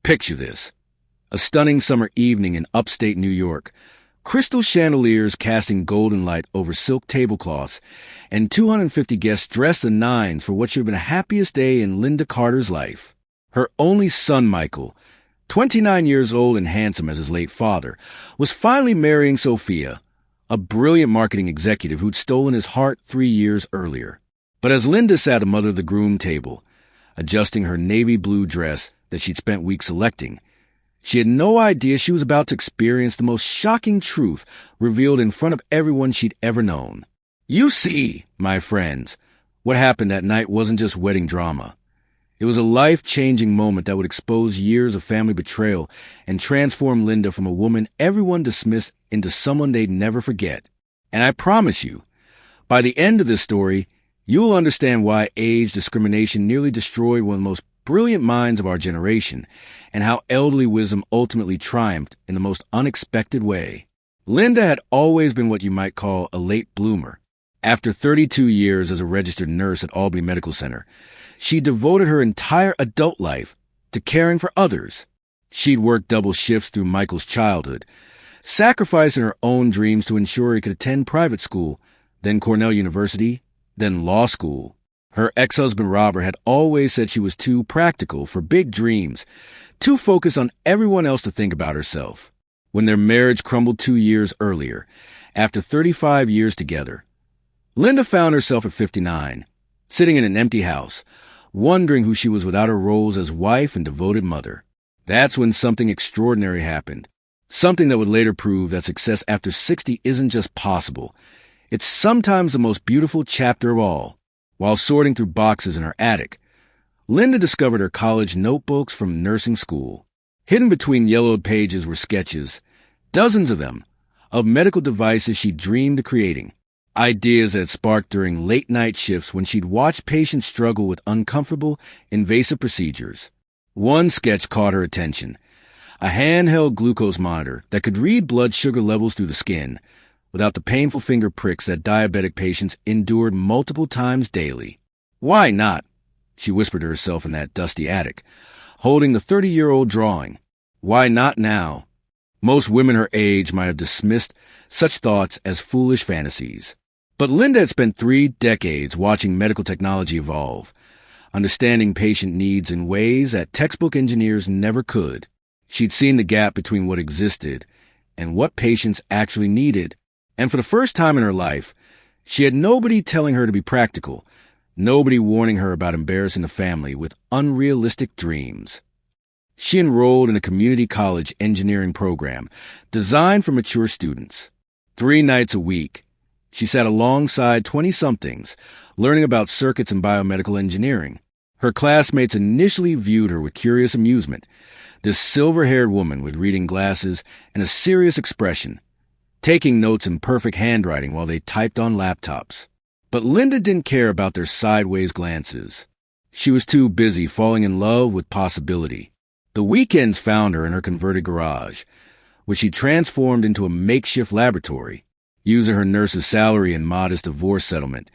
Picture this. A stunning summer evening in upstate New York. Crystal chandeliers casting golden light over silk tablecloths, and 250 guests dressed to nines for what should have been the happiest day in Linda Carter's life. Her only son, Michael, 29 years old and handsome as his late father, was finally marrying Sophia, a brilliant marketing executive who'd stolen his heart 3 years earlier. But as Linda sat at the mother of the groom table, adjusting her navy blue dress that she'd spent weeks selecting, she had no idea she was about to experience the most shocking truth revealed in front of everyone she'd ever known. You see, my friends, what happened that night wasn't just wedding drama. It was a life-changing moment that would expose years of family betrayal and transform Linda from a woman everyone dismissed into someone they'd never forget. And I promise you, by the end of this story, you will understand why age discrimination nearly destroyed one of the most brilliant minds of our generation, and how elderly wisdom ultimately triumphed in the most unexpected way. Linda had always been what you might call a late bloomer. After 32 years as a registered nurse at Albany Medical Center, she devoted her entire adult life to caring for others. She'd worked double shifts through Michael's childhood, sacrificing her own dreams to ensure he could attend private school, then Cornell University, then law school. Her ex-husband Robert had always said she was too practical for big dreams, too focused on everyone else to think about herself. When their marriage crumbled 2 years earlier, after 35 years together, Linda found herself at 59, sitting in an empty house, wondering who she was without her roles as wife and devoted mother. That's when something extraordinary happened, something that would later prove that success after 60 isn't just possible. It's sometimes the most beautiful chapter of all. While sorting through boxes in her attic, Linda discovered her college notebooks from nursing school. Hidden between yellowed pages were sketches, dozens of them, of medical devices she dreamed of creating, ideas that had sparked during late-night shifts when she'd watched patients struggle with uncomfortable, invasive procedures. One sketch caught her attention, a handheld glucose monitor that could read blood sugar levels through the skin, without the painful finger pricks that diabetic patients endured multiple times daily. Why not? She whispered to herself in that dusty attic, holding the 30-year-old drawing. Why not now? Most women her age might have dismissed such thoughts as foolish fantasies. But Linda had spent 3 decades watching medical technology evolve, understanding patient needs in ways that textbook engineers never could. She'd seen the gap between what existed and what patients actually needed. And for the first time in her life, she had nobody telling her to be practical, nobody warning her about embarrassing the family with unrealistic dreams. She enrolled in a community college engineering program designed for mature students. 3 nights a week, she sat alongside 20-somethings, learning about circuits and biomedical engineering. Her classmates initially viewed her with curious amusement, this silver-haired woman with reading glasses and a serious expression, taking notes in perfect handwriting while they typed on laptops. But Linda didn't care about their sideways glances. She was too busy falling in love with possibility. The weekends found her in her converted garage, which she transformed into a makeshift laboratory. Using her nurse's salary and modest divorce settlement,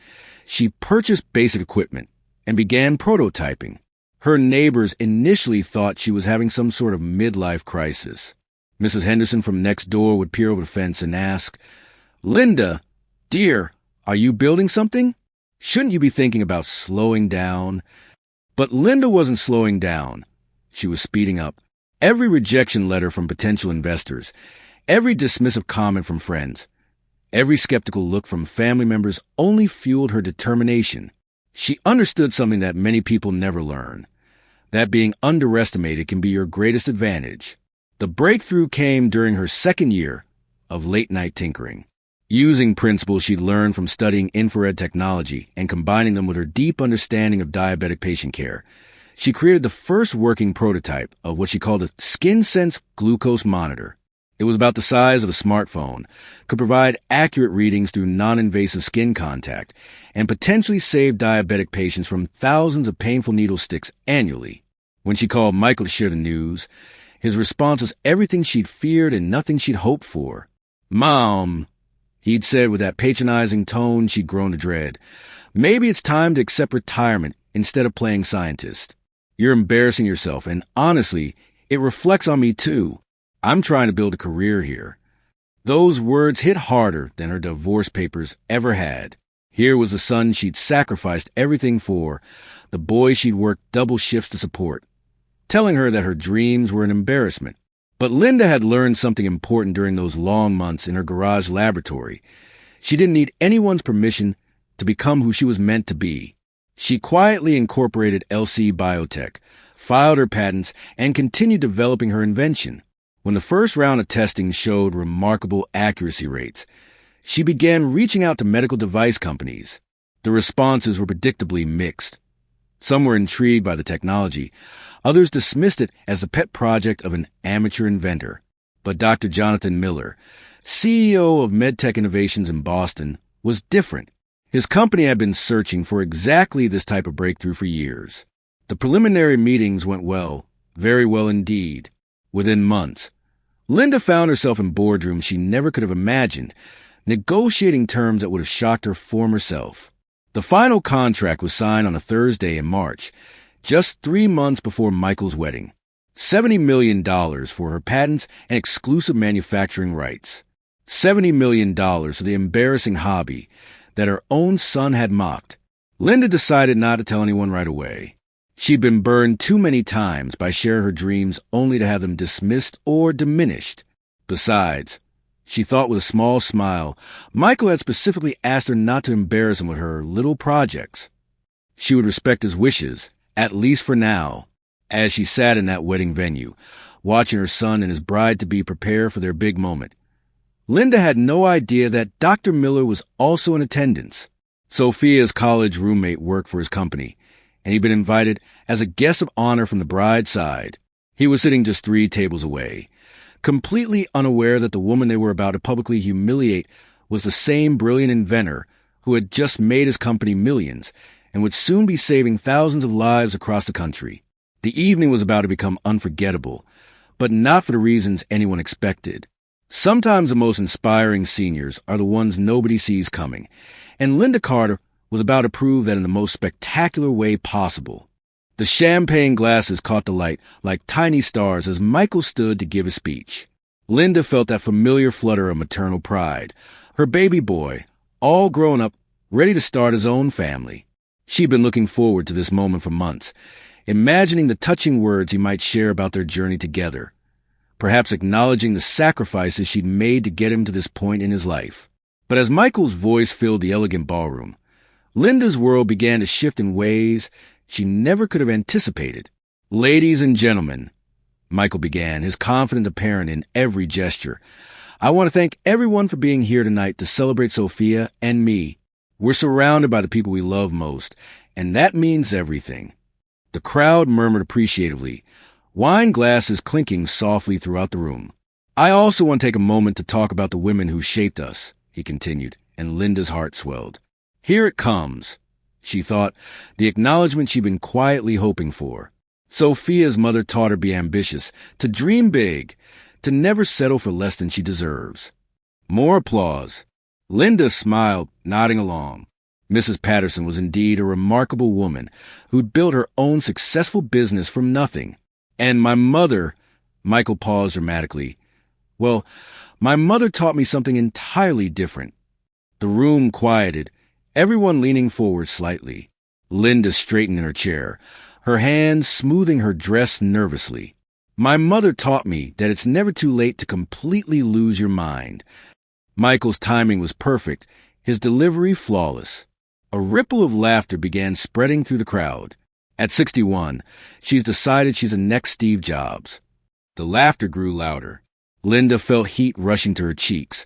she purchased basic equipment and began prototyping. Her neighbors initially thought she was having some sort of midlife crisis. Mrs. Henderson from next door would peer over the fence and ask, "Linda, dear, are you building something? Shouldn't you be thinking about slowing down?" But Linda wasn't slowing down. She was speeding up. Every rejection letter from potential investors, every dismissive comment from friends, every skeptical look from family members only fueled her determination. She understood something that many people never learn, that being underestimated can be your greatest advantage. The breakthrough came during her 2nd year of late-night tinkering. Using principles she'd learned from studying infrared technology and combining them with her deep understanding of diabetic patient care, she created the first working prototype of what she called a skin-sense glucose monitor. It was about the size of a smartphone, could provide accurate readings through non-invasive skin contact, and potentially save diabetic patients from thousands of painful needle sticks annually. When she called Michael to share the news, his response was everything she'd feared and nothing she'd hoped for. "Mom," he'd said with that patronizing tone she'd grown to dread, "maybe it's time to accept retirement instead of playing scientist. You're embarrassing yourself, and honestly, It reflects on me, too. I'm trying to build a career here. Those words hit harder than her divorce papers ever had. Here was the son she'd sacrificed everything for, the boy she'd worked double shifts to support, telling her that her dreams were an embarrassment. But Linda had learned something important during those long months in her garage laboratory. She didn't need anyone's permission to become who she was meant to be. She quietly incorporated LC Biotech, filed her patents, and continued developing her invention. When the first round of testing showed remarkable accuracy rates, she began reaching out to medical device companies. The responses were predictably mixed. Some were intrigued by the technology. Others dismissed it as the pet project of an amateur inventor. But Dr. Jonathan Miller, CEO of MedTech Innovations in Boston, was different. His company had been searching for exactly this type of breakthrough for years. The preliminary meetings went well, very well indeed. Within months, Linda found herself in boardrooms she never could have imagined, negotiating terms that would have shocked her former self. The final contract was signed on a Thursday in March, just 3 months before Michael's wedding. $70 million for her patents and exclusive manufacturing rights. $70 million for the embarrassing hobby that her own son had mocked. Linda decided not to tell anyone right away. She'd been burned too many times by sharing her dreams only to have them dismissed or diminished. Besides, she thought with a small smile, Michael had specifically asked her not to embarrass him with her little projects. She would respect his wishes, at least for now. As she sat in that wedding venue, watching her son and his bride-to-be prepare for their big moment, Linda had no idea that Dr. Miller was also in attendance. Sophia's college roommate worked for his company, and he'd been invited as a guest of honor from the bride's side. He was sitting just 3 tables away, completely unaware that the woman they were about to publicly humiliate was the same brilliant inventor who had just made his company millions and would soon be saving thousands of lives across the country. The evening was about to become unforgettable, but not for the reasons anyone expected. Sometimes the most inspiring seniors are the ones nobody sees coming, and Linda Carter was about to prove that in the most spectacular way possible. The champagne glasses caught the light like tiny stars as Michael stood to give his speech. Linda felt that familiar flutter of maternal pride. Her baby boy, all grown up, ready to start his own family. She'd been looking forward to this moment for months, imagining the touching words he might share about their journey together, perhaps acknowledging the sacrifices she'd made to get him to this point in his life. But as Michael's voice filled the elegant ballroom, Linda's world began to shift in ways she never could have anticipated. "Ladies and gentlemen," Michael began, his confidence apparent in every gesture, "I want to thank everyone for being here tonight to celebrate Sophia and me. We're surrounded by the people we love most, and that means everything." The crowd murmured appreciatively, wine glasses clinking softly throughout the room. "I also want to take a moment to talk about the women who shaped us," he continued, and Linda's heart swelled. Here it comes, she thought, the acknowledgement she'd been quietly hoping for. Sophia's mother taught her to be ambitious, to dream big, to never settle for less than she deserves. More applause. Linda smiled, nodding along. Mrs. Patterson was indeed a remarkable woman who'd built her own successful business from nothing. And my mother, Michael paused dramatically. Well, my mother taught me something entirely different. The room quieted, everyone leaning forward slightly. Linda straightened in her chair, her hands smoothing her dress nervously. My mother taught me that it's never too late to completely lose your mind. Michael's timing was perfect, his delivery flawless. A ripple of laughter began spreading through the crowd. At 61, she's decided she's the next Steve Jobs. The laughter grew louder. Linda felt heat rushing to her cheeks,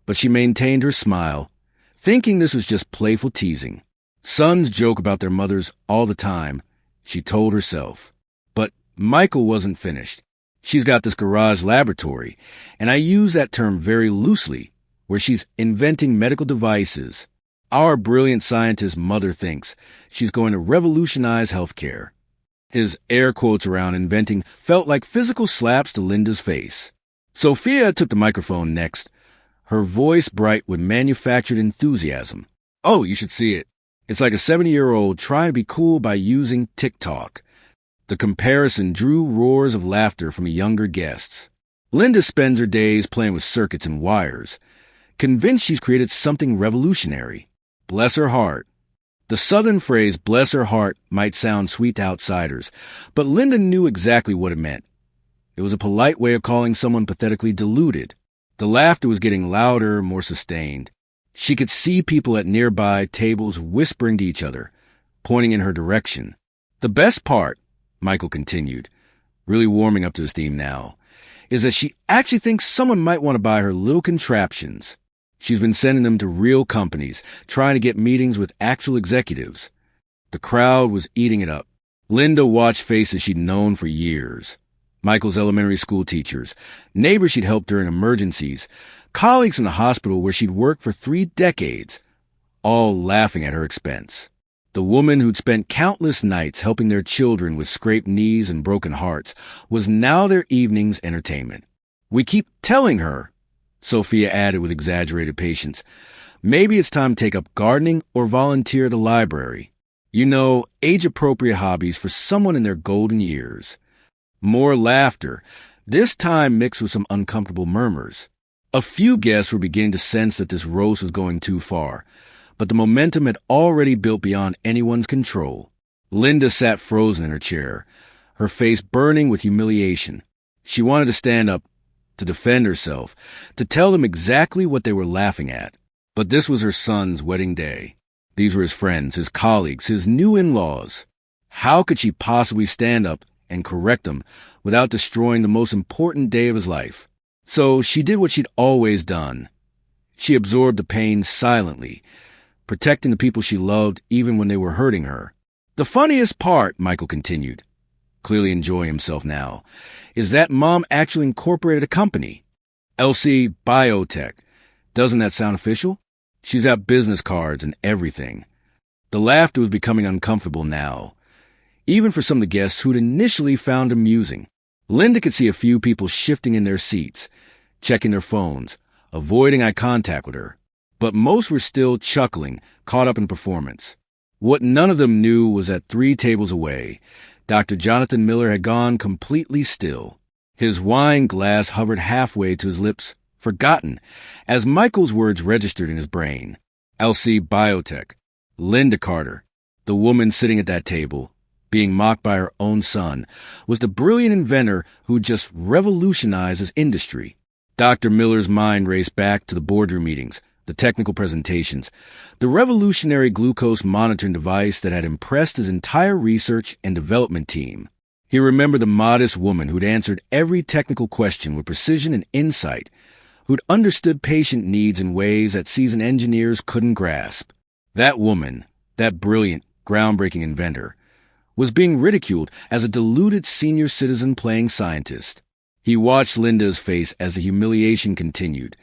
but she maintained her smile, thinking this was just playful teasing. Sons joke about their mothers all the time, she told herself. But Michael wasn't finished. She's got this garage laboratory, and I use that term very loosely, where she's inventing medical devices. Our brilliant scientist mother thinks she's going to revolutionize healthcare. His air quotes around inventing felt like physical slaps to Linda's face. Sophia took the microphone next, her voice bright with manufactured enthusiasm. "Oh, you should see it. It's like a 70-year-old trying to be cool by using TikTok. The comparison drew roars of laughter from the younger guests. Linda spends her days playing with circuits and wires, convinced she's created something revolutionary. Bless her heart. The Southern phrase, bless her heart, might sound sweet to outsiders, but Linda knew exactly what it meant. It was a polite way of calling someone pathetically deluded. The laughter was getting louder, more sustained. She could see people at nearby tables whispering to each other, pointing in her direction. The best part, Michael continued, really warming up to his theme now, is that she actually thinks someone might want to buy her little contraptions. She's been sending them to real companies, trying to get meetings with actual executives. The crowd was eating it up. Linda watched faces she'd known for years. Michael's elementary school teachers, neighbors she'd helped during emergencies, colleagues in the hospital where she'd worked for 3 decades, all laughing at her expense. The woman who'd spent countless nights helping their children with scraped knees and broken hearts was now their evening's entertainment. We keep telling her, Sophia added with exaggerated patience, maybe it's time to take up gardening or volunteer at the library. You know, age-appropriate hobbies for someone in their golden years. More laughter, this time mixed with some uncomfortable murmurs. A few guests were beginning to sense that this roast was going too far, but the momentum had already built beyond anyone's control. Linda sat frozen in her chair, her face burning with humiliation. She wanted to stand up, to defend herself, to tell them exactly what they were laughing at. But this was her son's wedding day. These were his friends, his colleagues, his new in-laws. How could she possibly stand up and correct them without destroying the most important day of his life? So she did what she'd always done. She absorbed the pain silently, protecting the people she loved even when they were hurting her. The funniest part, Michael continued, clearly enjoying himself now, is that Mom actually incorporated a company. LC Biotech. Doesn't that sound official? She's got business cards and everything. The laughter was becoming uncomfortable now, even for some of the guests who'd initially found amusing. Linda could see a few people shifting in their seats, checking their phones, avoiding eye contact with her. But most were still chuckling, caught up in performance. What none of them knew was that 3 tables away, Dr. Jonathan Miller had gone completely still. His wine glass hovered halfway to his lips, forgotten, as Michael's words registered in his brain. LC Biotech, Linda Carter, the woman sitting at that table, being mocked by her own son, was the brilliant inventor who just revolutionized his industry. Dr. Miller's mind raced back to the boardroom meetings, the technical presentations, the revolutionary glucose monitoring device that had impressed his entire research and development team. He remembered the modest woman who'd answered every technical question with precision and insight, who'd understood patient needs in ways that seasoned engineers couldn't grasp. That woman, that brilliant, groundbreaking inventor, was being ridiculed as a deluded senior citizen playing scientist. He watched Linda's face as the humiliation continued,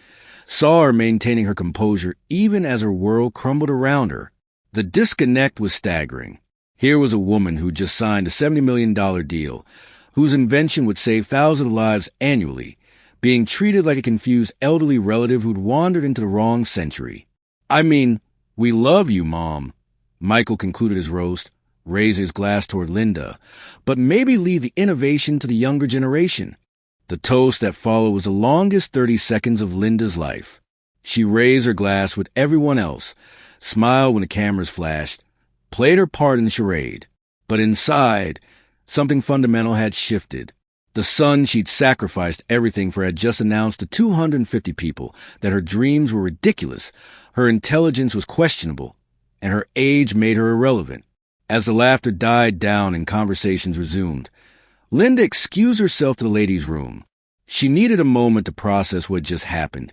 saw her maintaining her composure even as her world crumbled around her. The disconnect was staggering. Here was a woman who just signed a $70 million deal, whose invention would save thousands of lives annually, being treated like a confused elderly relative who'd wandered into the wrong century. I mean, we love you, Mom. Michael concluded his roast, raised his glass toward Linda, but maybe leave the innovation to the younger generation. The toast that followed was the longest 30 seconds of Linda's life. She raised her glass with everyone else, smiled when the cameras flashed, played her part in the charade. But inside, something fundamental had shifted. The son she'd sacrificed everything for had just announced to 250 people that her dreams were ridiculous, her intelligence was questionable, and her age made her irrelevant. As the laughter died down and conversations resumed, Linda excused herself to the ladies' room. She needed a moment to process what had just happened,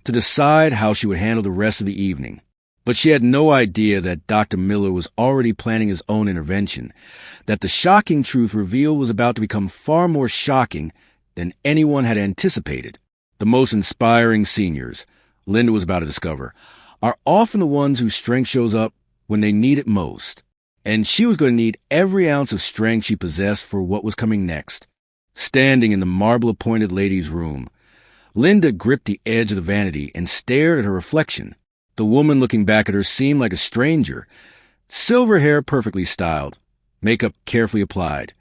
to decide how she would handle the rest of the evening. But she had no idea that Dr. Miller was already planning his own intervention, that the shocking truth revealed was about to become far more shocking than anyone had anticipated. The most inspiring seniors, Linda was about to discover, are often the ones whose strength shows up when they need it most. And she was going to need every ounce of strength she possessed for what was coming next. Standing in the marble-appointed ladies' room, Linda gripped the edge of the vanity and stared at her reflection. The woman looking back at her seemed like a stranger. Silver hair perfectly styled, makeup carefully applied,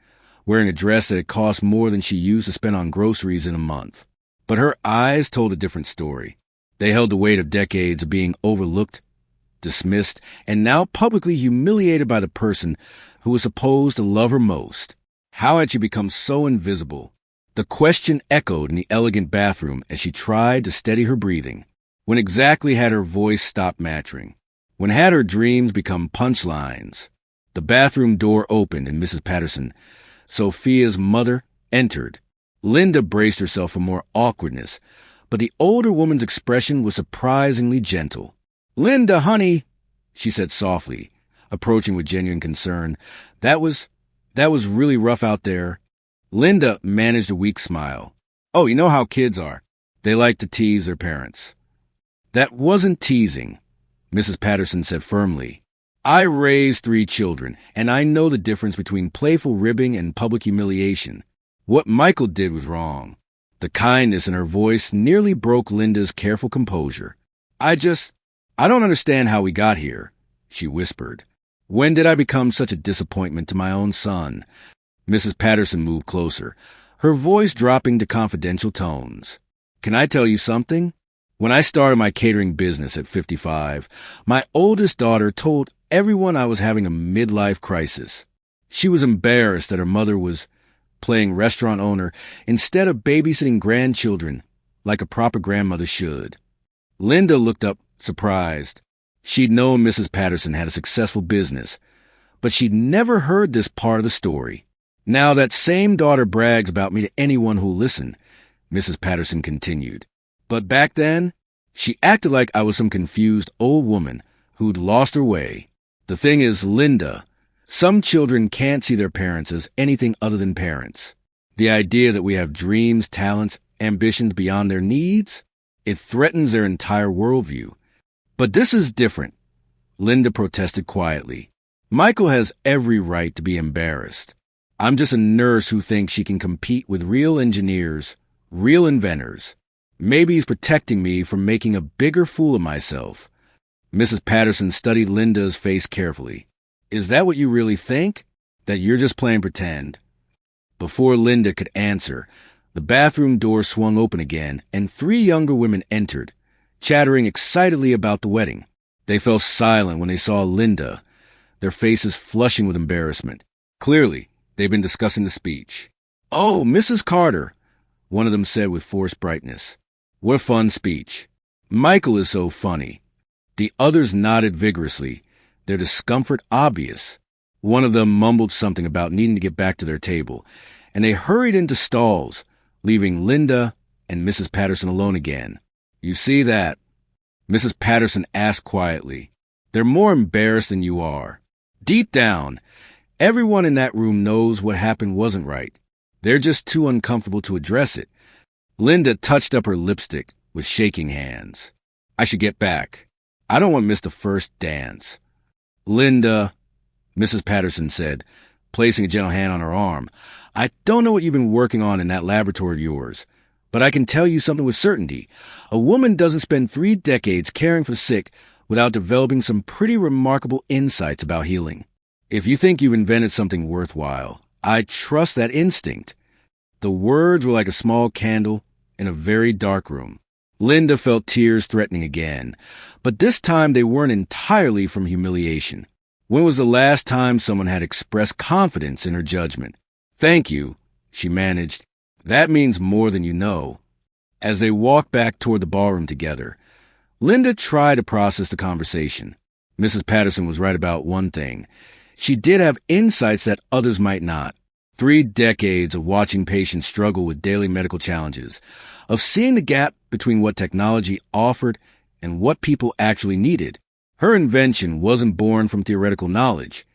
wearing a dress that had cost more than she used to spend on groceries in a month. But her eyes told a different story. They held the weight of decades of being overlooked, dismissed, and now publicly humiliated by the person who was supposed to love her most. How had she become so invisible? The question echoed in the elegant bathroom as she tried to steady her breathing. When exactly had her voice stopped matching? When had her dreams become punchlines? The bathroom door opened and Mrs. Patterson, Sophia's mother, entered. Linda braced herself for more awkwardness, but the older woman's expression was surprisingly gentle. "Linda, honey," she said softly, approaching with genuine concern. That was really rough out there." Linda managed a weak smile. "Oh, you know how kids are. They like to tease their parents." "That wasn't teasing," Mrs. Patterson said firmly. "I raised 3 children, and I know the difference between playful ribbing and public humiliation. What Michael did was wrong." The kindness in her voice nearly broke Linda's careful composure. I don't understand how we got here," she whispered. "When did I become such a disappointment to my own son?" Mrs. Patterson moved closer, her voice dropping to confidential tones. "Can I tell you something? When I started my catering business at 55, my oldest daughter told everyone I was having a midlife crisis. She was embarrassed that her mother was playing restaurant owner instead of babysitting grandchildren like a proper grandmother should." Linda looked up, surprised. She'd known Mrs. Patterson had a successful business, but she'd never heard this part of the story. "Now that same daughter brags about me to anyone who'll listen," Mrs. Patterson continued. "But back then, she acted like I was some confused old woman who'd lost her way. The thing is, Linda, some children can't see their parents as anything other than parents. The idea that we have dreams, talents, ambitions beyond their needs, it threatens their entire worldview. But this is different," Linda protested quietly. "Michael has every right to be embarrassed. I'm just a nurse who thinks she can compete with real engineers, real inventors. Maybe he's protecting me from making a bigger fool of myself." Mrs. Patterson studied Linda's face carefully. "Is that what you really think? That you're just playing pretend?" Before Linda could answer, the bathroom door swung open again, and 3 younger women entered, chattering excitedly about the wedding. They fell silent when they saw Linda, their faces flushing with embarrassment. Clearly, they'd been discussing the speech. "Oh, Mrs. Carter," one of them said with forced brightness. "What a fun speech. Michael is so funny." The others nodded vigorously, their discomfort obvious. One of them mumbled something about needing to get back to their table, and they hurried into stalls, leaving Linda and Mrs. Patterson alone again. "You see that?" Mrs. Patterson asked quietly. "They're more embarrassed than you are. Deep down, everyone in that room knows what happened wasn't right. They're just too uncomfortable to address it." Linda touched up her lipstick with shaking hands. "I should get back. I don't want to miss the first dance." "Linda," Mrs. Patterson said, placing a gentle hand on her arm, "I don't know what you've been working on in that laboratory of yours, but I can tell you something with certainty. A woman doesn't spend 3 decades caring for the sick without developing some pretty remarkable insights about healing. If you think you've invented something worthwhile, I trust that instinct." The words were like a small candle in a very dark room. Linda felt tears threatening again, but this time they weren't entirely from humiliation. When was the last time someone had expressed confidence in her judgment? "Thank you," she managed. "That means more than you know." As they walked back toward the ballroom together, Linda tried to process the conversation. Mrs. Patterson was right about one thing. She did have insights that others might not. 3 decades of watching patients struggle with daily medical challenges, of seeing the gap between what technology offered and what people actually needed. Her invention wasn't born from theoretical knowledge.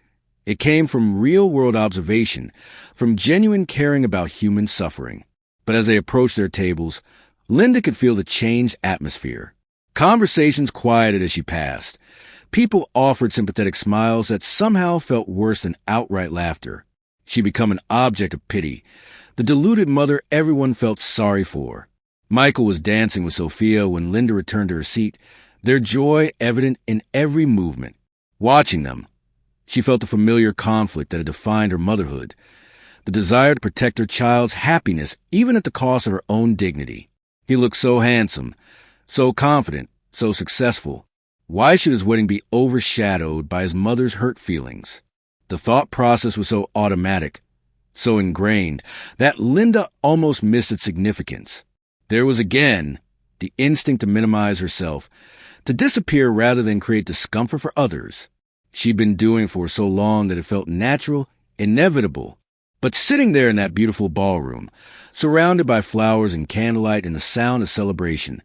It came from real-world observation, from genuine caring about human suffering. But as they approached their tables, Linda could feel the changed atmosphere. Conversations quieted as she passed. People offered sympathetic smiles that somehow felt worse than outright laughter. She'd become an object of pity, the deluded mother everyone felt sorry for. Michael was dancing with Sophia when Linda returned to her seat, their joy evident in every movement. Watching them, she felt the familiar conflict that had defined her motherhood. the desire to protect her child's happiness even at the cost of her own dignity. He looked so handsome, so confident, so successful. Why should his wedding be overshadowed by his mother's hurt feelings? The thought process was so automatic, so ingrained, that Linda almost missed its significance. There was again the instinct to minimize herself, to disappear rather than create discomfort for others. She'd been doing for so long that it felt natural, inevitable. But sitting there in that beautiful ballroom, surrounded by flowers and candlelight and the sound of celebration,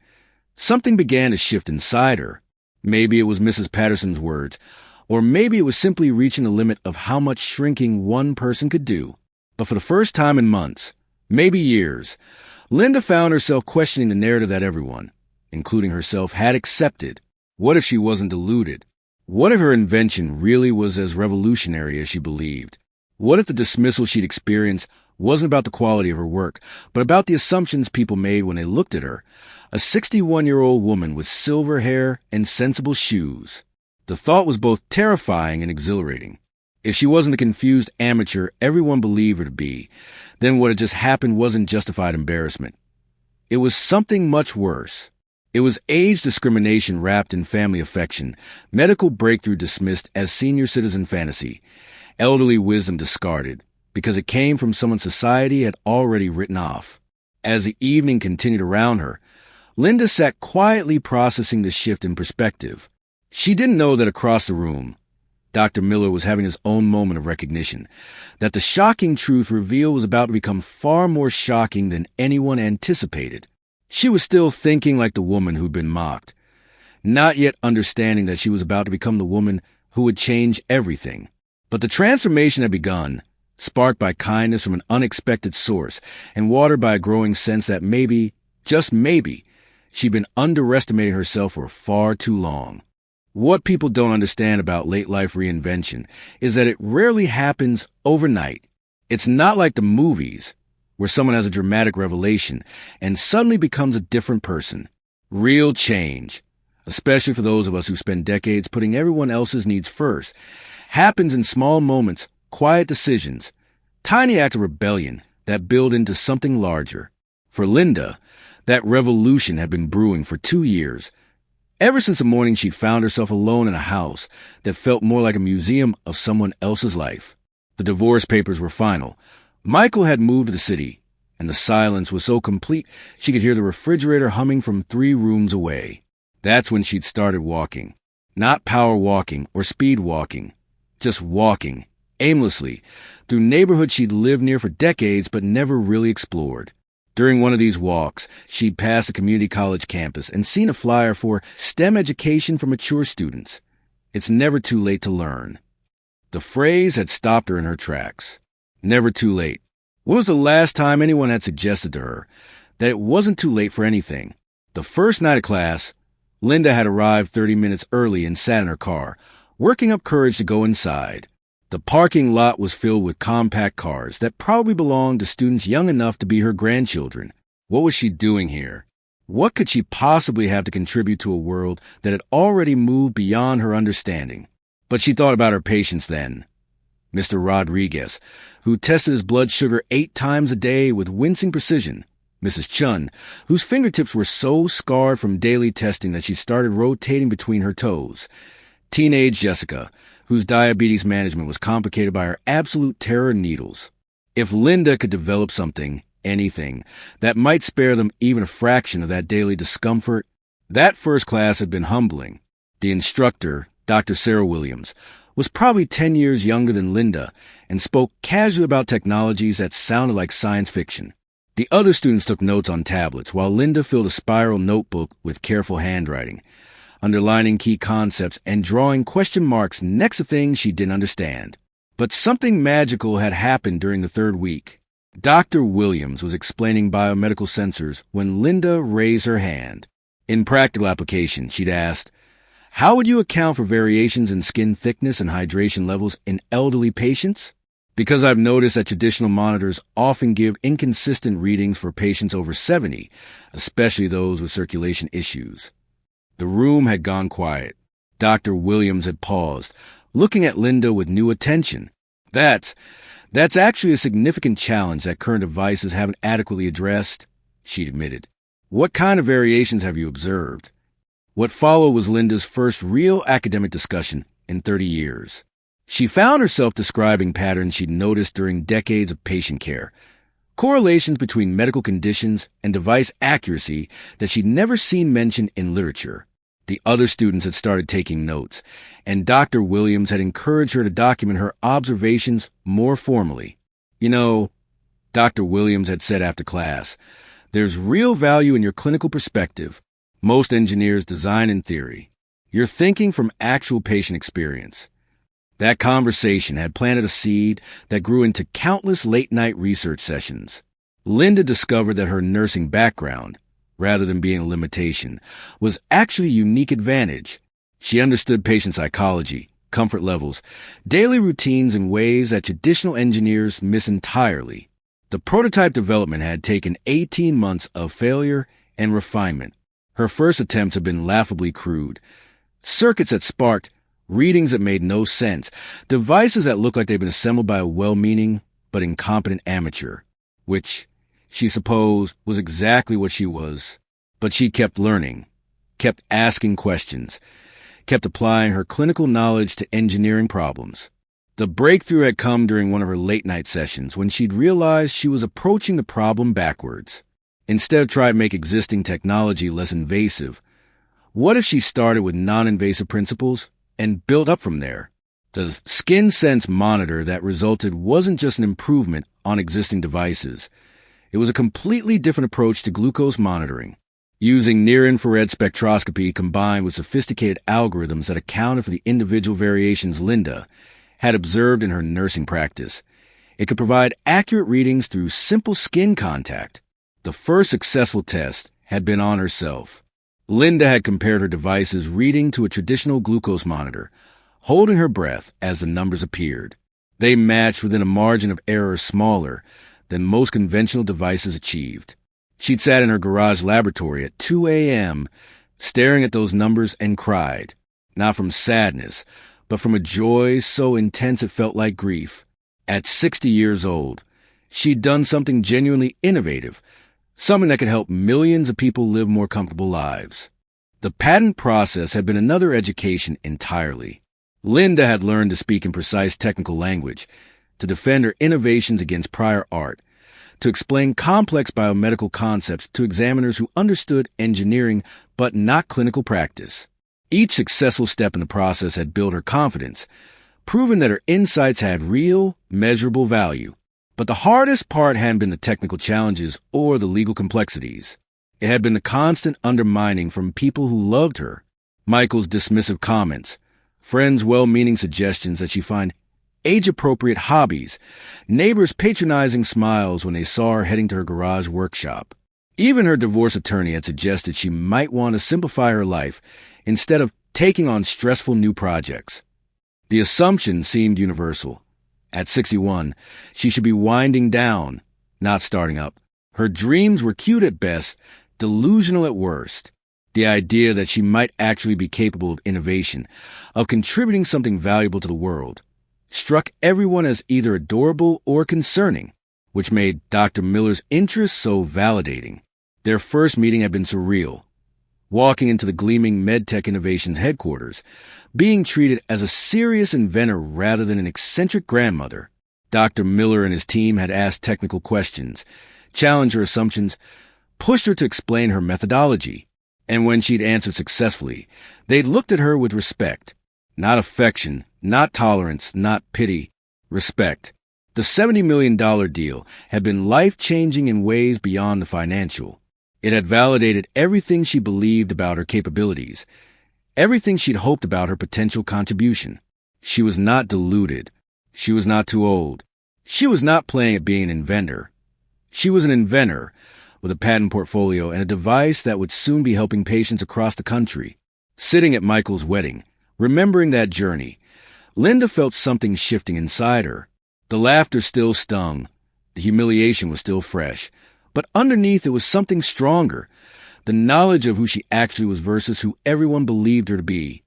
something began to shift inside her. Maybe it was Mrs. Patterson's words, or maybe it was simply reaching the limit of how much shrinking one person could do. But for the first time in months, maybe years, Linda found herself questioning the narrative that everyone, including herself, had accepted. What if she wasn't deluded? What if her invention really was as revolutionary as she believed? What if the dismissal she'd experienced wasn't about the quality of her work, but about the assumptions people made when they looked at her, a 61-year-old woman with silver hair and sensible shoes? The thought was both terrifying and exhilarating. If she wasn't the confused amateur everyone believed her to be, then what had just happened wasn't justified embarrassment. It was something much worse. It was age discrimination wrapped in family affection, medical breakthrough dismissed as senior citizen fantasy, elderly wisdom discarded, because it came from someone society had already written off. As the evening continued around her, Linda sat quietly processing the shift in perspective. She didn't know that across the room, Dr. Miller was having his own moment of recognition, that the shocking truth revealed was about to become far more shocking than anyone anticipated. She was still thinking like the woman who'd been mocked, not yet understanding that she was about to become the woman who would change everything. But the transformation had begun, sparked by kindness from an unexpected source and watered by a growing sense that maybe, just maybe, she'd been underestimating herself for far too long. What people don't understand about late-life reinvention is that it rarely happens overnight. It's not like the movies, where someone has a dramatic revelation and suddenly becomes a different person. Real change, especially for those of us who spend decades putting everyone else's needs first, happens in small moments, quiet decisions, tiny acts of rebellion that build into something larger. For Linda, that revolution had been brewing for 2 years. Ever since the morning she'd found herself alone in a house that felt more like a museum of someone else's life. The divorce papers were final. Michael had moved to the city, and the silence was so complete she could hear the refrigerator humming from 3 rooms away. That's when she'd started walking. Not power walking or speed walking, just walking, aimlessly, through neighborhoods she'd lived near for decades but never really explored. During one of these walks, she'd passed a community college campus and seen a flyer for STEM education for mature students. It's never too late to learn. The phrase had stopped her in her tracks. Never too late. When was the last time anyone had suggested to her that it wasn't too late for anything? The first night of class, Linda had arrived 30 minutes early and sat in her car, working up courage to go inside. The parking lot was filled with compact cars that probably belonged to students young enough to be her grandchildren. What was she doing here? What could she possibly have to contribute to a world that had already moved beyond her understanding? But she thought about her patients then. Mr. Rodriguez, who tested his blood sugar 8 times a day with wincing precision. Mrs. Chun, whose fingertips were so scarred from daily testing that she started rotating between her toes. Teenage Jessica, whose diabetes management was complicated by her absolute terror of needles. If Linda could develop something, anything, that might spare them even a fraction of that daily discomfort, that first class had been humbling. The instructor, Dr. Sarah Williams, was probably 10 years younger than Linda and spoke casually about technologies that sounded like science fiction. The other students took notes on tablets, while Linda filled a spiral notebook with careful handwriting, underlining key concepts and drawing question marks next to things she didn't understand. But something magical had happened during the 3rd week. Dr. Williams was explaining biomedical sensors when Linda raised her hand. In practical application, she'd asked, "How would you account for variations in skin thickness and hydration levels in elderly patients? Because I've noticed that traditional monitors often give inconsistent readings for patients over 70, especially those with circulation issues." The room had gone quiet. Dr. Williams had paused, looking at Linda with new attention. That's That's actually a significant challenge that current devices haven't adequately addressed, she admitted. What kind of variations have you observed? What followed was Linda's first real academic discussion in 30 years. She found herself describing patterns she'd noticed during decades of patient care, correlations between medical conditions and device accuracy that she'd never seen mentioned in literature. The other students had started taking notes, and Dr. Williams had encouraged her to document her observations more formally. You know, Dr. Williams had said after class, there's real value in your clinical perspective. Most engineers design in theory. You're thinking from actual patient experience. That conversation had planted a seed that grew into countless late-night research sessions. Linda discovered that her nursing background, rather than being a limitation, was actually a unique advantage. She understood patient psychology, comfort levels, daily routines in ways that traditional engineers miss entirely. The prototype development had taken 18 months of failure and refinement. Her first attempts had been laughably crude. Circuits that sparked, readings that made no sense, devices that looked like they'd been assembled by a well-meaning but incompetent amateur, which, she supposed, was exactly what she was. But she kept learning, kept asking questions, kept applying her clinical knowledge to engineering problems. The breakthrough had come during one of her late-night sessions when she'd realized she was approaching the problem backwards. Instead of trying to make existing technology less invasive, what if she started with non-invasive principles and built up from there? The skin sense monitor that resulted wasn't just an improvement on existing devices. It was a completely different approach to glucose monitoring, using near-infrared spectroscopy combined with sophisticated algorithms that accounted for the individual variations Linda had observed in her nursing practice. It could provide accurate readings through simple skin contact. The first successful test had been on herself. Linda had compared her device's reading to a traditional glucose monitor, holding her breath as the numbers appeared. They matched within a margin of error smaller than most conventional devices achieved. She'd sat in her garage laboratory at 2 a.m., staring at those numbers and cried, not from sadness, but from a joy so intense it felt like grief. At 60 years old, she'd done something genuinely innovative, something that could help millions of people live more comfortable lives. The patent process had been another education entirely. Linda had learned to speak in precise technical language, to defend her innovations against prior art, to explain complex biomedical concepts to examiners who understood engineering but not clinical practice. Each successful step in the process had built her confidence, proven that her insights had real, measurable value. But the hardest part hadn't been the technical challenges or the legal complexities. It had been the constant undermining from people who loved her. Michael's dismissive comments, friends' well-meaning suggestions that she find age-appropriate hobbies, neighbors' patronizing smiles when they saw her heading to her garage workshop. Even her divorce attorney had suggested she might want to simplify her life instead of taking on stressful new projects. The assumption seemed universal. At 61, she should be winding down, not starting up. Her dreams were cute at best, delusional at worst. The idea that she might actually be capable of innovation, of contributing something valuable to the world, struck everyone as either adorable or concerning, which made Dr. Miller's interest so validating. Their first meeting had been surreal. Walking into the gleaming MedTech Innovations headquarters, being treated as a serious inventor rather than an eccentric grandmother. Dr. Miller and his team had asked technical questions, challenged her assumptions, pushed her to explain her methodology. And when she'd answered successfully, they'd looked at her with respect. Not affection, not tolerance, not pity. Respect. The $70 million deal had been life-changing in ways beyond the financial. It had validated everything she believed about her capabilities, everything she'd hoped about her potential contribution. She was not deluded. She was not too old. She was not playing at being an inventor. She was an inventor with a patent portfolio and a device that would soon be helping patients across the country. Sitting at Michael's wedding, remembering that journey, Linda felt something shifting inside her. The laughter still stung. The humiliation was still fresh. But underneath it was something stronger, the knowledge of who she actually was versus who everyone believed her to be.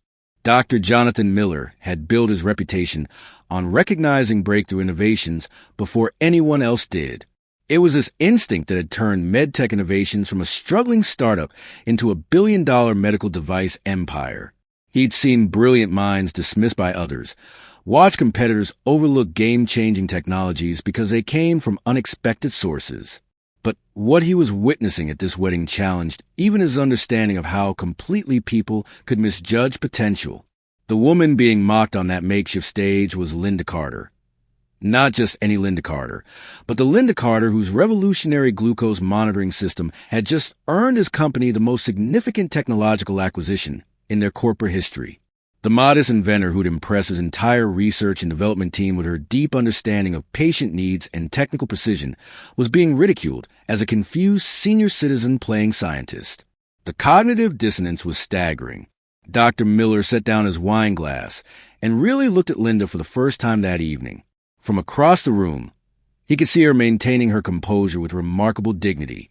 Dr. Jonathan Miller had built his reputation on recognizing breakthrough innovations before anyone else did. It was this instinct that had turned medtech innovations from a struggling startup into a billion-dollar medical device empire. He'd seen brilliant minds dismissed by others, watched competitors overlook game-changing technologies because they came from unexpected sources. But what he was witnessing at this wedding challenged even his understanding of how completely people could misjudge potential. The woman being mocked on that makeshift stage was Linda Carter. Not just any Linda Carter, but the Linda Carter whose revolutionary glucose monitoring system had just earned his company the most significant technological acquisition in their corporate history. The modest inventor who'd impress his entire research and development team with her deep understanding of patient needs and technical precision was being ridiculed as a confused senior citizen playing scientist. The cognitive dissonance was staggering. Dr. Miller set down his wine glass and really looked at Linda for the first time that evening. From across the room, he could see her maintaining her composure with remarkable dignity,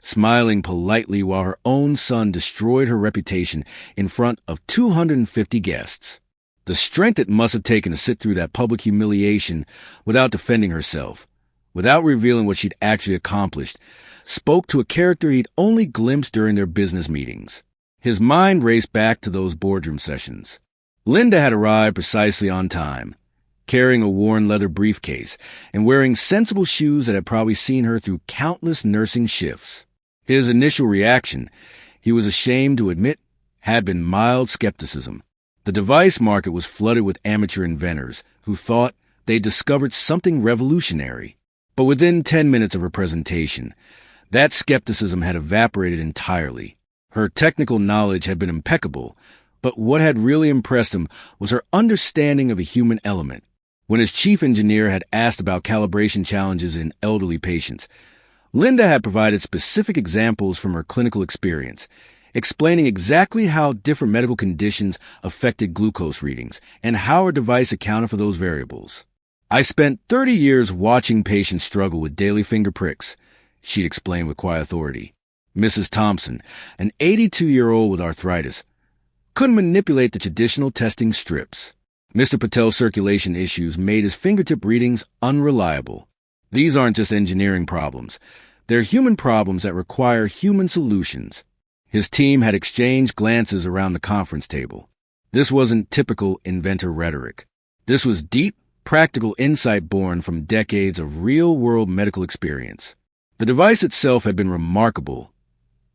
smiling politely while her own son destroyed her reputation in front of 250 guests. The strength it must have taken to sit through that public humiliation without defending herself, without revealing what she'd actually accomplished, spoke to a character he'd only glimpsed during their business meetings. His mind raced back to those boardroom sessions. Linda had arrived precisely on time, carrying a worn leather briefcase and wearing sensible shoes that had probably seen her through countless nursing shifts. His initial reaction, he was ashamed to admit, had been mild skepticism. The device market was flooded with amateur inventors who thought they'd discovered something revolutionary. But within 10 minutes of her presentation, that skepticism had evaporated entirely. Her technical knowledge had been impeccable, but what had really impressed him was her understanding of the human element. When his chief engineer had asked about calibration challenges in elderly patients, Linda had provided specific examples from her clinical experience, explaining exactly how different medical conditions affected glucose readings and how her device accounted for those variables. "I spent 30 years watching patients struggle with daily finger pricks," she'd explained with quiet authority. Mrs. Thompson, an 82-year-old with arthritis, couldn't manipulate the traditional testing strips. Mr. Patel's circulation issues made his fingertip readings unreliable. These aren't just engineering problems. They're human problems that require human solutions. His team had exchanged glances around the conference table. This wasn't typical inventor rhetoric. This was deep, practical insight born from decades of real-world medical experience. The device itself had been remarkable,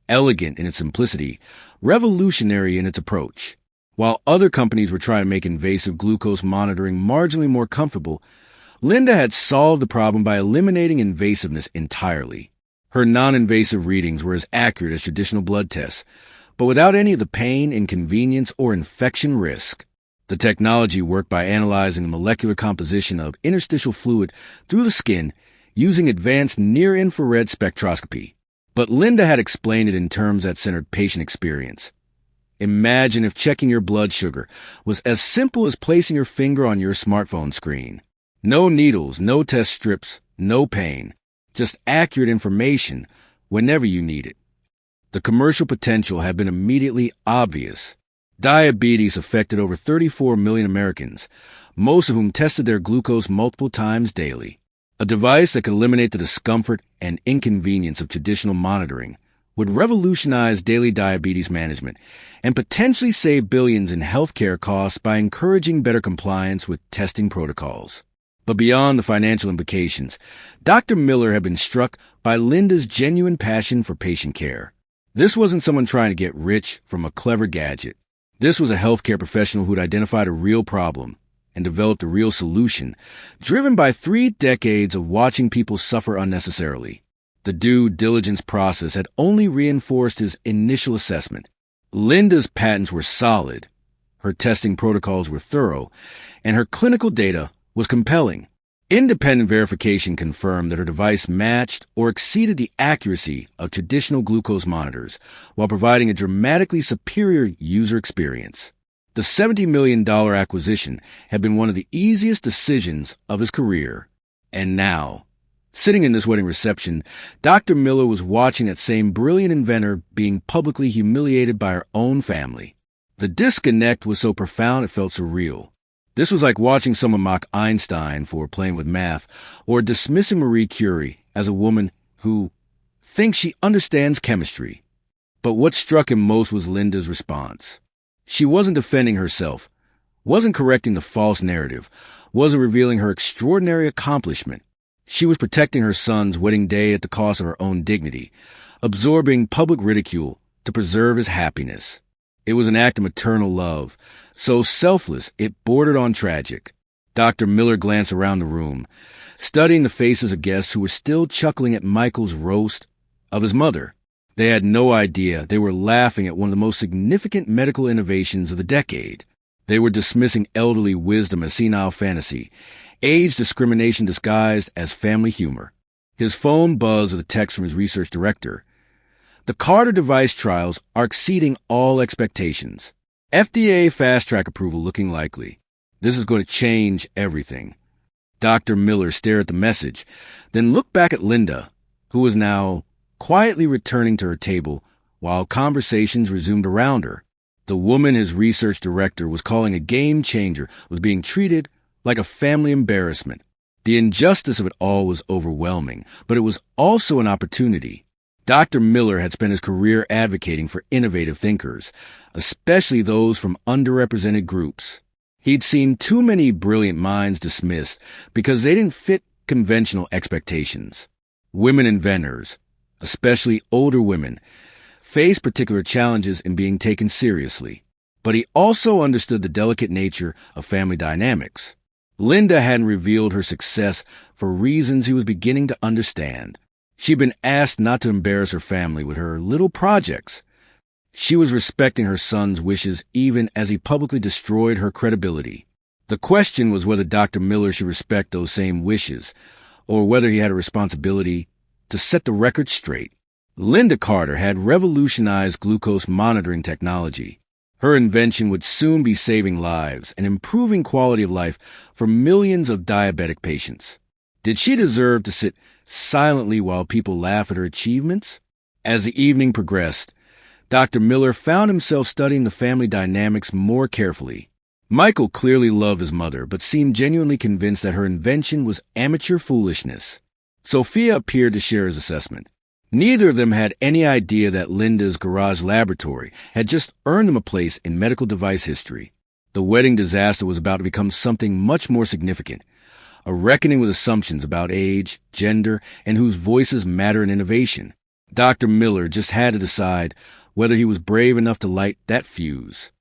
elegant in its simplicity, revolutionary in its approach. While other companies were trying to make invasive glucose monitoring marginally more comfortable, Linda had solved the problem by eliminating invasiveness entirely. Her non-invasive readings were as accurate as traditional blood tests, but without any of the pain, inconvenience, or infection risk. The technology worked by analyzing the molecular composition of interstitial fluid through the skin using advanced near-infrared spectroscopy. But Linda had explained it in terms that centered patient experience. Imagine if checking your blood sugar was as simple as placing your finger on your smartphone screen. No needles, no test strips, no pain. Just accurate information whenever you need it. The commercial potential had been immediately obvious. Diabetes affected over 34 million Americans, most of whom tested their glucose multiple times daily. A device that could eliminate the discomfort and inconvenience of traditional monitoring would revolutionize daily diabetes management and potentially save billions in healthcare costs by encouraging better compliance with testing protocols. But beyond the financial implications, Dr. Miller had been struck by Linda's genuine passion for patient care. This wasn't someone trying to get rich from a clever gadget. This was a healthcare professional who'd identified a real problem and developed a real solution, driven by 3 decades of watching people suffer unnecessarily. The due diligence process had only reinforced his initial assessment. Linda's patents were solid, her testing protocols were thorough, and her clinical data was compelling. Independent verification confirmed that her device matched or exceeded the accuracy of traditional glucose monitors while providing a dramatically superior user experience. The $70 million acquisition had been one of the easiest decisions of his career. And now, sitting in this wedding reception, Dr. Miller was watching that same brilliant inventor being publicly humiliated by her own family. The disconnect was so profound it felt surreal. This was like watching someone mock Einstein for playing with math, or dismissing Marie Curie as a woman who thinks she understands chemistry. But what struck him most was Linda's response. She wasn't defending herself, wasn't correcting the false narrative, wasn't revealing her extraordinary accomplishment. She was protecting her son's wedding day at the cost of her own dignity, absorbing public ridicule to preserve his happiness. It was an act of maternal love, so selfless it bordered on tragic. Dr. Miller glanced around the room, studying the faces of guests who were still chuckling at Michael's roast of his mother. They had no idea they were laughing at one of the most significant medical innovations of the decade. They were dismissing elderly wisdom as senile fantasy, age discrimination disguised as family humor. His phone buzzed with a text from his research director. The Carter device trials are exceeding all expectations. FDA fast-track approval looking likely. This is going to change everything. Dr. Miller stared at the message, then looked back at Linda, who was now quietly returning to her table while conversations resumed around her. The woman his research director was calling a game changer was being treated like a family embarrassment. The injustice of it all was overwhelming, but it was also an opportunity. Dr. Miller had spent his career advocating for innovative thinkers, especially those from underrepresented groups. He'd seen too many brilliant minds dismissed because they didn't fit conventional expectations. Women inventors, especially older women, faced particular challenges in being taken seriously. But he also understood the delicate nature of family dynamics. Linda hadn't revealed her success for reasons he was beginning to understand. She'd been asked not to embarrass her family with her little projects. She was respecting her son's wishes even as he publicly destroyed her credibility. The question was whether Dr. Miller should respect those same wishes, or whether he had a responsibility to set the record straight. Linda Carter had revolutionized glucose monitoring technology. Her invention would soon be saving lives and improving quality of life for millions of diabetic patients. Did she deserve to sit silently while people laugh at her achievements? As the evening progressed, Dr. Miller found himself studying the family dynamics more carefully. Michael clearly loved his mother, but seemed genuinely convinced that her invention was amateur foolishness. Sophia appeared to share his assessment. Neither of them had any idea that Linda's garage laboratory had just earned them a place in medical device history. The wedding disaster was about to become something much more significant, a reckoning with assumptions about age, gender, and whose voices matter in innovation. Dr. Miller just had to decide whether he was brave enough to light that fuse.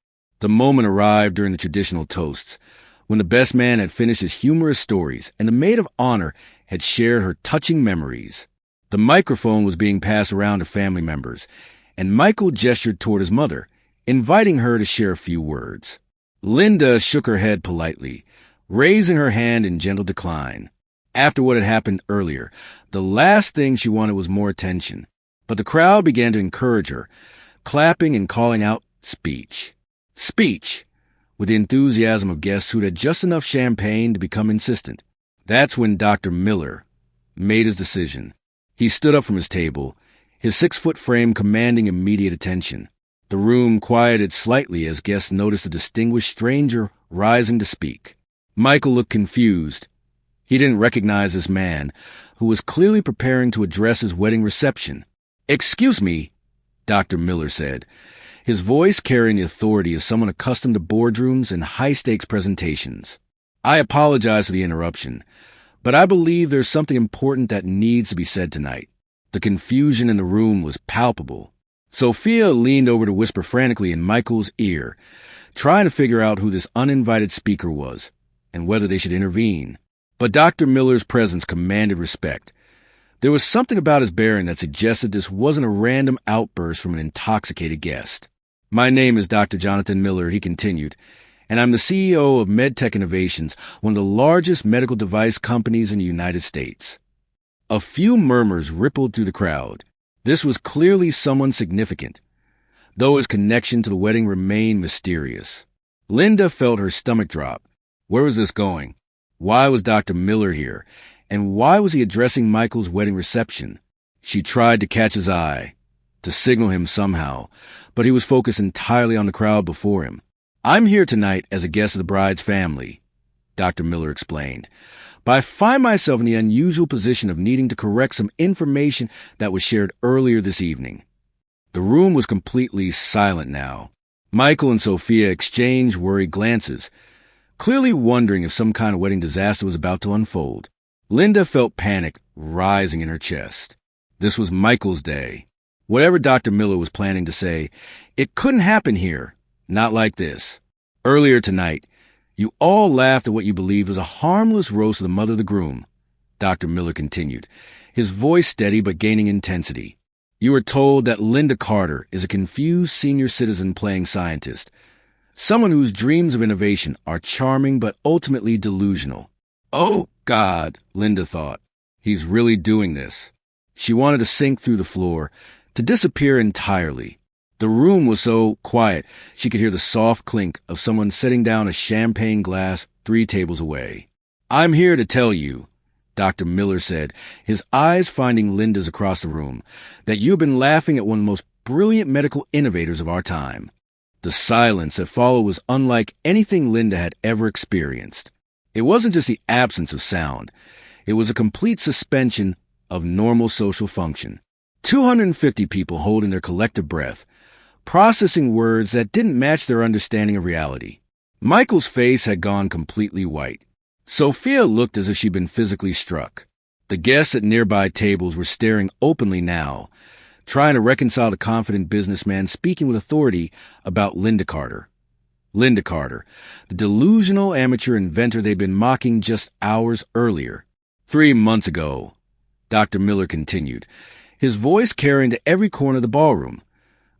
The moment arrived during the traditional toasts, when the best man had finished his humorous stories and the maid of honor had shared her touching memories. The microphone was being passed around to family members, and Michael gestured toward his mother, inviting her to share a few words. Linda shook her head politely, raising her hand in gentle decline. After what had happened earlier, the last thing she wanted was more attention. But the crowd began to encourage her, clapping and calling out, "Speech! Speech!" with the enthusiasm of guests who'd had just enough champagne to become insistent. That's when Dr. Miller made his decision. He stood up from his table, his 6-foot frame commanding immediate attention. The room quieted slightly as guests noticed a distinguished stranger rising to speak. Michael looked confused. He didn't recognize this man, who was clearly preparing to address his wedding reception. "Excuse me," Dr. Miller said, his voice carrying the authority of someone accustomed to boardrooms and high-stakes presentations. "I apologize for the interruption, but I believe there's something important that needs to be said tonight." The confusion in the room was palpable. Sophia leaned over to whisper frantically in Michael's ear, trying to figure out who this uninvited speaker was and whether they should intervene. But Dr. Miller's presence commanded respect. There was something about his bearing that suggested this wasn't a random outburst from an intoxicated guest. "My name is Dr. Jonathan Miller," he continued, "and I'm the CEO of MedTech Innovations, one of the largest medical device companies in the United States." A few murmurs rippled through the crowd. This was clearly someone significant, though his connection to the wedding remained mysterious. Linda felt her stomach drop. Where was this going? Why was Dr. Miller here? And why was he addressing Michael's wedding reception? She tried to catch his eye, to signal him somehow, but he was focused entirely on the crowd before him. "I'm here tonight as a guest of the bride's family," Dr. Miller explained, "but I find myself in the unusual position of needing to correct some information that was shared earlier this evening." The room was completely silent now. Michael and Sophia exchanged worried glances, clearly wondering if some kind of wedding disaster was about to unfold. Linda felt panic rising in her chest. This was Michael's day. Whatever Dr. Miller was planning to say, it couldn't happen here. Not like this. "Earlier tonight, you all laughed at what you believed was a harmless roast of the mother of the groom," Dr. Miller continued, his voice steady but gaining intensity. "You were told that Linda Carter is a confused senior citizen playing scientist, someone whose dreams of innovation are charming but ultimately delusional." "Oh, God," Linda thought. "He's really doing this." She wanted to sink through the floor, to disappear entirely. The room was so quiet she could hear the soft clink of someone setting down a champagne glass 3 tables away. "I'm here to tell you," Dr. Miller said, his eyes finding Linda's across the room, "that you've been laughing at one of the most brilliant medical innovators of our time." The silence that followed was unlike anything Linda had ever experienced. It wasn't just the absence of sound. It was a complete suspension of normal social function. 250 people holding their collective breath, processing words that didn't match their understanding of reality. Michael's face had gone completely white. Sophia looked as if she'd been physically struck. The guests at nearby tables were staring openly now, trying to reconcile the confident businessman speaking with authority about Linda Carter. Linda Carter, the delusional amateur inventor they'd been mocking just hours earlier. 3 months ago, Dr. Miller continued, his voice carrying to every corner of the ballroom.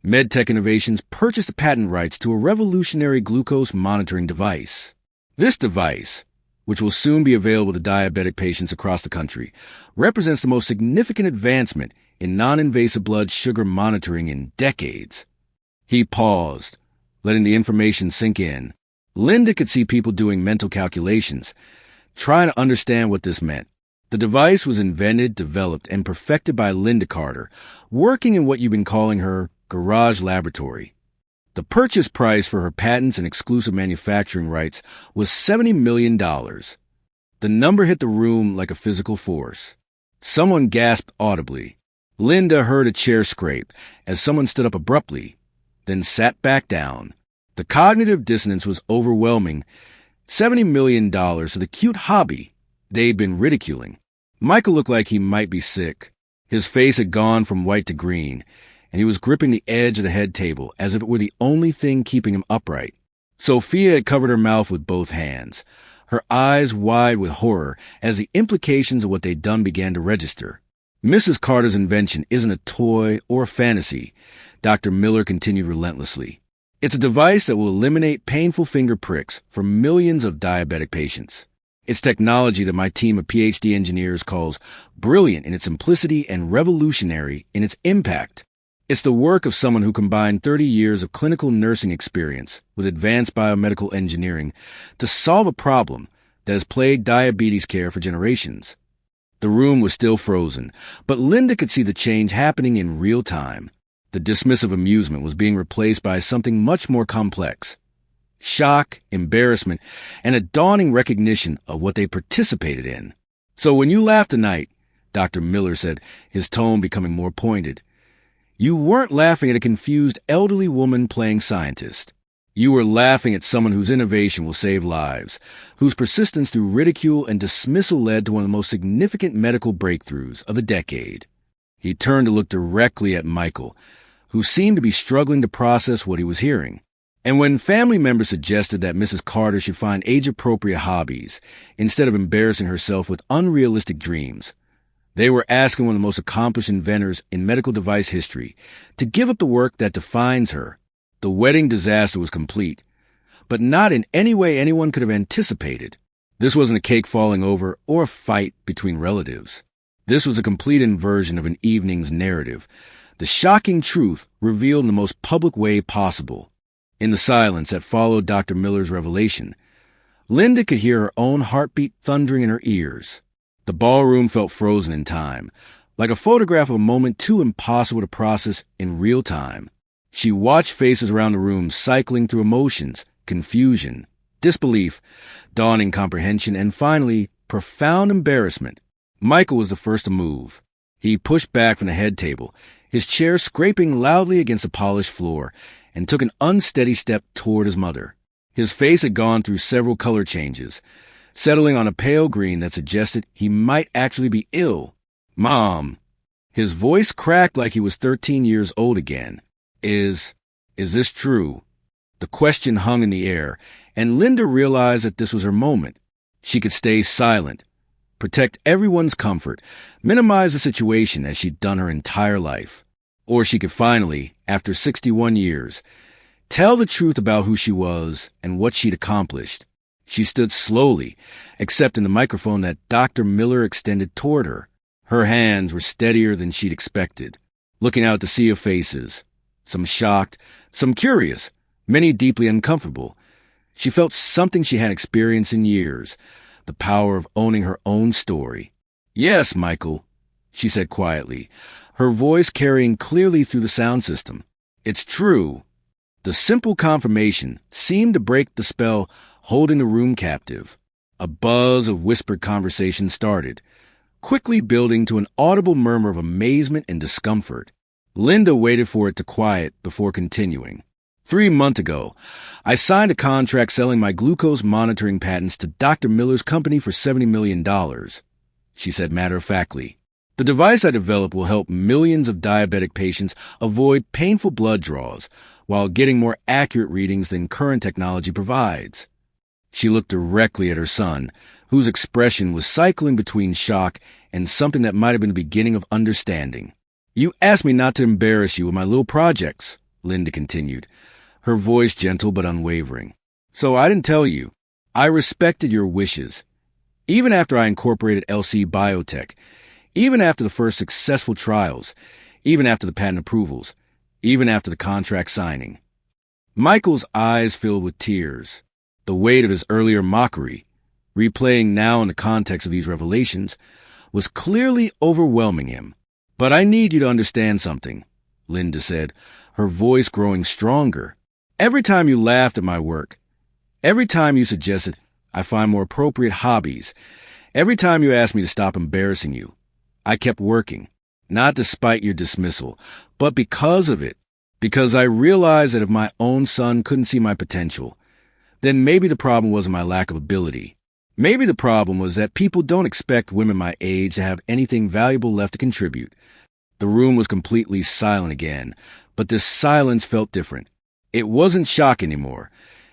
MedTech Innovations purchased the patent rights to a revolutionary glucose monitoring device. This device, which will soon be available to diabetic patients across the country, represents the most significant advancement in non-invasive blood sugar monitoring in decades. He paused, letting the information sink in. Linda could see people doing mental calculations, trying to understand what this meant. The device was invented, developed, and perfected by Linda Carter, working in what you've been calling her garage laboratory. The purchase price for her patents and exclusive manufacturing rights was $70 million. The number hit the room like a physical force. Someone gasped audibly. Linda heard a chair scrape as someone stood up abruptly, then sat back down. The cognitive dissonance was overwhelming. $70 million for the cute hobby they'd been ridiculing. Michael looked like he might be sick. His face had gone from white to green, and he was gripping the edge of the head table as if it were the only thing keeping him upright. Sophia had covered her mouth with both hands, her eyes wide with horror as the implications of what they'd done began to register. "Mrs. Carter's invention isn't a toy or a fantasy," Dr. Miller continued relentlessly. "It's a device that will eliminate painful finger pricks for millions of diabetic patients. It's technology that my team of PhD engineers calls brilliant in its simplicity and revolutionary in its impact. It's the work of someone who combined 30 years of clinical nursing experience with advanced biomedical engineering to solve a problem that has plagued diabetes care for generations." The room was still frozen, but Linda could see the change happening in real time. The dismissive amusement was being replaced by something much more complex. Shock, embarrassment, and a dawning recognition of what they participated in. "So when you laughed tonight," Dr. Miller said, his tone becoming more pointed, "you weren't laughing at a confused elderly woman playing scientist. You were laughing at someone whose innovation will save lives, whose persistence through ridicule and dismissal led to one of the most significant medical breakthroughs of the decade." He turned to look directly at Michael, who seemed to be struggling to process what he was hearing. And when family members suggested that Mrs. Carter should find age-appropriate hobbies instead of embarrassing herself with unrealistic dreams, they were asking one of the most accomplished inventors in medical device history to give up the work that defines her. The wedding disaster was complete, but not in any way anyone could have anticipated. This wasn't a cake falling over or a fight between relatives. This was a complete inversion of an evening's narrative, the shocking truth revealed in the most public way possible. In the silence that followed Dr. Miller's revelation, Linda could hear her own heartbeat thundering in her ears. The ballroom felt frozen in time, like a photograph of a moment too impossible to process in real time. She watched faces around the room cycling through emotions, confusion, disbelief, dawning comprehension, and finally, profound embarrassment. Michael was the first to move. He pushed back from the head table, his chair scraping loudly against the polished floor, and took an unsteady step toward his mother. His face had gone through several color changes, settling on a pale green that suggested he might actually be ill. "Mom." His voice cracked like he was 13 years old again. Is this true?" The question hung in the air, and Linda realized that this was her moment. She could stay silent, protect everyone's comfort, minimize the situation as she'd done her entire life. Or she could finally, after 61 years, tell the truth about who she was and what she'd accomplished. She stood slowly, accepting the microphone that Dr. Miller extended toward her. Her hands were steadier than she'd expected, looking out to sea of faces, some shocked, some curious, many deeply uncomfortable. She felt something she hadn't experienced in years, the power of owning her own story. "Yes, Michael," she said quietly, her voice carrying clearly through the sound system. "It's true." The simple confirmation seemed to break the spell holding the room captive. A buzz of whispered conversation started, quickly building to an audible murmur of amazement and discomfort. Linda waited for it to quiet before continuing. 3 months ago, I signed a contract selling my glucose monitoring patents to Dr. Miller's company for $70 million, she said matter-of-factly. The device I developed will help millions of diabetic patients avoid painful blood draws while getting more accurate readings than current technology provides. She looked directly at her son, whose expression was cycling between shock and something that might have been the beginning of understanding. "You asked me not to embarrass you with my little projects," Linda continued, her voice gentle but unwavering. "So I didn't tell you. I respected your wishes. Even after I incorporated LC Biotech, even after the first successful trials, even after the patent approvals, even after the contract signing." Michael's eyes filled with tears. The weight of his earlier mockery, replaying now in the context of these revelations, was clearly overwhelming him. "But I need you to understand something," Linda said, her voice growing stronger. "Every time you laughed at my work, every time you suggested I find more appropriate hobbies, every time you asked me to stop embarrassing you, I kept working, not despite your dismissal, but because of it, because I realized that if my own son couldn't see my potential, then maybe the problem wasn't my lack of ability. Maybe the problem was that people don't expect women my age to have anything valuable left to contribute." The room was completely silent again, but this silence felt different. It wasn't shock anymore.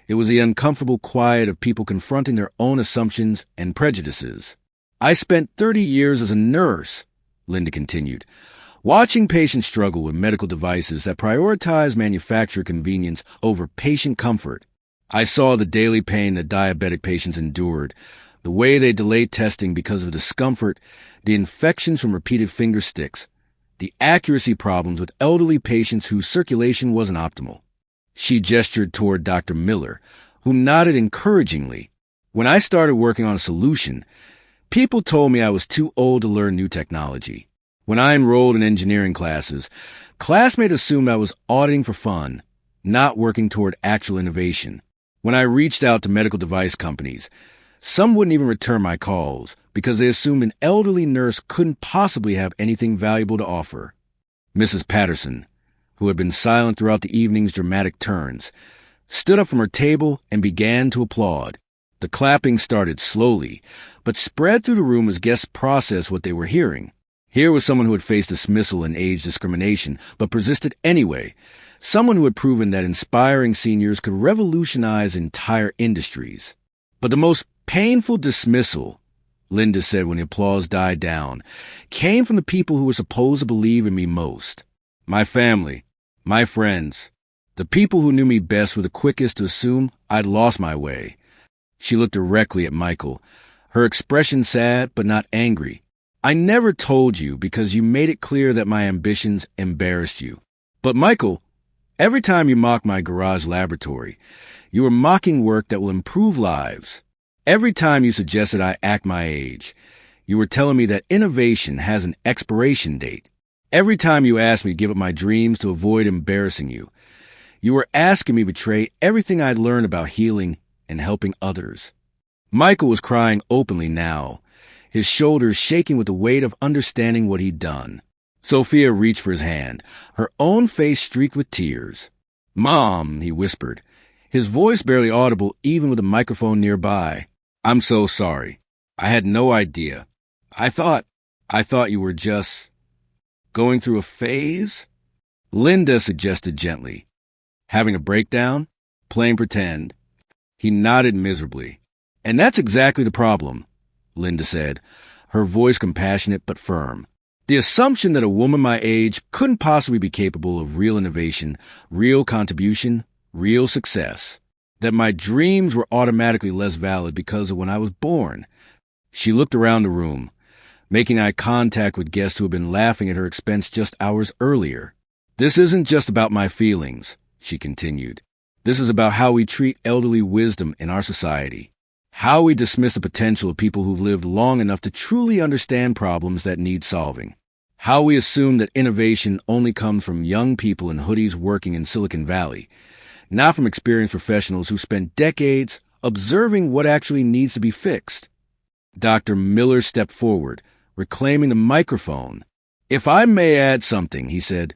It was the uncomfortable quiet of people confronting their own assumptions and prejudices. "I spent 30 years as a nurse," Linda continued, "watching patients struggle with medical devices that prioritize manufacturer convenience over patient comfort. I saw the daily pain that diabetic patients endured, the way they delayed testing because of the discomfort, the infections from repeated finger sticks, the accuracy problems with elderly patients whose circulation wasn't optimal." She gestured toward Dr. Miller, who nodded encouragingly. "When I started working on a solution, people told me I was too old to learn new technology. When I enrolled in engineering classes, classmates assumed I was auditing for fun, not working toward actual innovation. When I reached out to medical device companies, some wouldn't even return my calls because they assumed an elderly nurse couldn't possibly have anything valuable to offer." Mrs. Patterson, who had been silent throughout the evening's dramatic turns, stood up from her table and began to applaud. The clapping started slowly, but spread through the room as guests processed what they were hearing. Here was someone who had faced dismissal and age discrimination, but persisted anyway. Someone who had proven that inspiring seniors could revolutionize entire industries. But the most painful dismissal, Linda said when the applause died down, came from the people who were supposed to believe in me most. My family, my friends, the people who knew me best were the quickest to assume I'd lost my way. She looked directly at Michael, her expression sad but not angry. "I never told you because you made it clear that my ambitions embarrassed you. But Michael, every time you mock my garage laboratory, you are mocking work that will improve lives. Every time you suggested I act my age, you were telling me that innovation has an expiration date. Every time you asked me to give up my dreams to avoid embarrassing you, you were asking me to betray everything I'd learned about healing and helping others. Michael was crying openly now, his shoulders shaking with the weight of understanding what he'd done. Sophia reached for his hand, her own face streaked with tears. "Mom," he whispered, his voice barely audible even with a microphone nearby. "I'm so sorry. I had no idea. I thought you were just going through a phase?" Linda suggested gently. "Having a breakdown? Playing pretend?" He nodded miserably. "And that's exactly the problem," Linda said, her voice compassionate but firm. "The assumption that a woman my age couldn't possibly be capable of real innovation, real contribution, real success. That my dreams were automatically less valid because of when I was born." She looked around the room, making eye contact with guests who had been laughing at her expense just hours earlier. "This isn't just about my feelings," she continued. "This is about how we treat elderly wisdom in our society. How we dismiss the potential of people who've lived long enough to truly understand problems that need solving. How we assume that innovation only comes from young people in hoodies working in Silicon Valley, not from experienced professionals who spent decades observing what actually needs to be fixed." Dr. Miller stepped forward, reclaiming the microphone. "If I may add something," he said,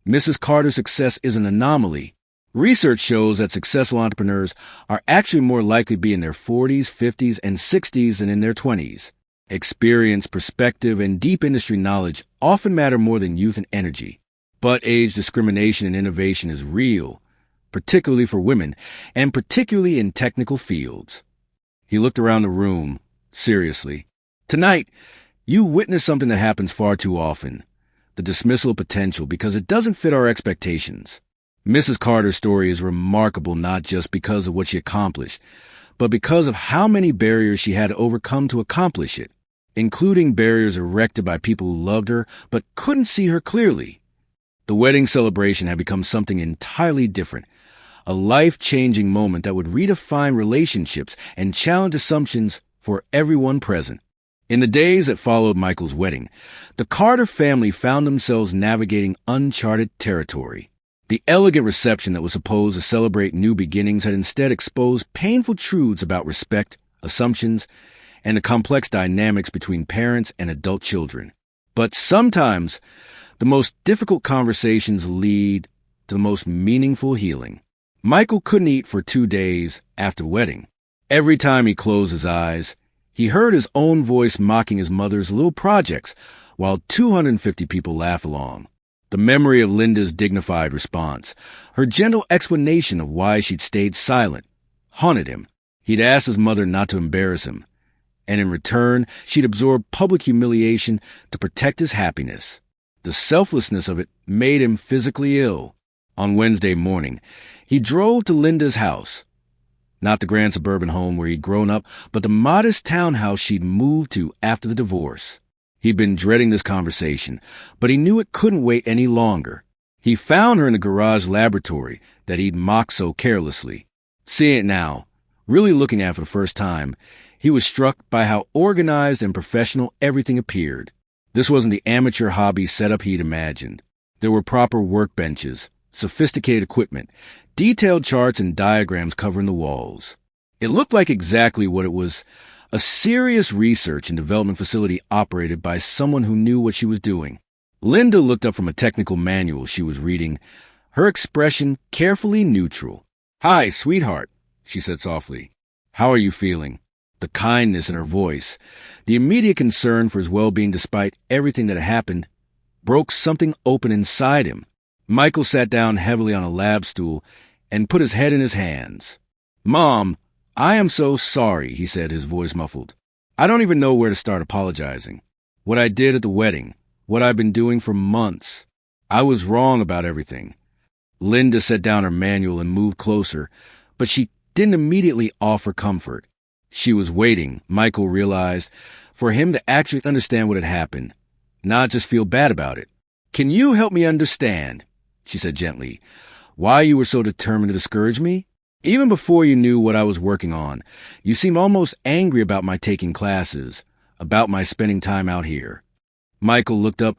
"Mrs. Carter's success is an anomaly. Research shows that successful entrepreneurs are actually more likely to be in their 40s, 50s, and 60s than in their 20s. Experience, perspective, and deep industry knowledge often matter more than youth and energy. But age discrimination in innovation is real, particularly for women, and particularly in technical fields." He looked around the room, seriously. "Tonight, you witnessed something that happens far too often. The dismissal of potential because it doesn't fit our expectations. Mrs. Carter's story is remarkable not just because of what she accomplished, but because of how many barriers she had to overcome to accomplish it, including barriers erected by people who loved her but couldn't see her clearly. The wedding celebration had become something entirely different, a life-changing moment that would redefine relationships and challenge assumptions for everyone present. In the days that followed Michael's wedding, the Carter family found themselves navigating uncharted territory. The elegant reception that was supposed to celebrate new beginnings had instead exposed painful truths about respect, assumptions, and the complex dynamics between parents and adult children. But sometimes, the most difficult conversations lead to the most meaningful healing. Michael couldn't eat for 2 days after the wedding. Every time he closed his eyes, he heard his own voice mocking his mother's little projects while 250 people laughed along. The memory of Linda's dignified response, her gentle explanation of why she'd stayed silent, haunted him. He'd asked his mother not to embarrass him, and in return, she'd absorbed public humiliation to protect his happiness. The selflessness of it made him physically ill. On Wednesday morning, he drove to Linda's house. Not the grand suburban home where he'd grown up, but the modest townhouse she'd moved to after the divorce. He'd been dreading this conversation, but he knew it couldn't wait any longer. He found her in the garage laboratory that he'd mocked so carelessly. Seeing it now, really looking at it for the first time, he was struck by how organized and professional everything appeared. This wasn't the amateur hobby setup he'd imagined. There were proper workbenches, sophisticated equipment, detailed charts and diagrams covering the walls. It looked like exactly what it was, a serious research and development facility operated by someone who knew what she was doing. Linda looked up from a technical manual she was reading, her expression carefully neutral. "Hi, sweetheart," she said softly. "How are you feeling?" The kindness in her voice, the immediate concern for his well-being despite everything that had happened, broke something open inside him. Michael sat down heavily on a lab stool and put his head in his hands. "Mom, I am so sorry," he said, his voice muffled. "I don't even know where to start apologizing. What I did at the wedding, what I've been doing for months. I was wrong about everything." Linda set down her manual and moved closer, but she didn't immediately offer comfort. She was waiting, Michael realized, for him to actually understand what had happened, not just feel bad about it. "Can you help me understand," she said gently, "why you were so determined to discourage me? Even before you knew what I was working on, you seemed almost angry about my taking classes, about my spending time out here." Michael looked up,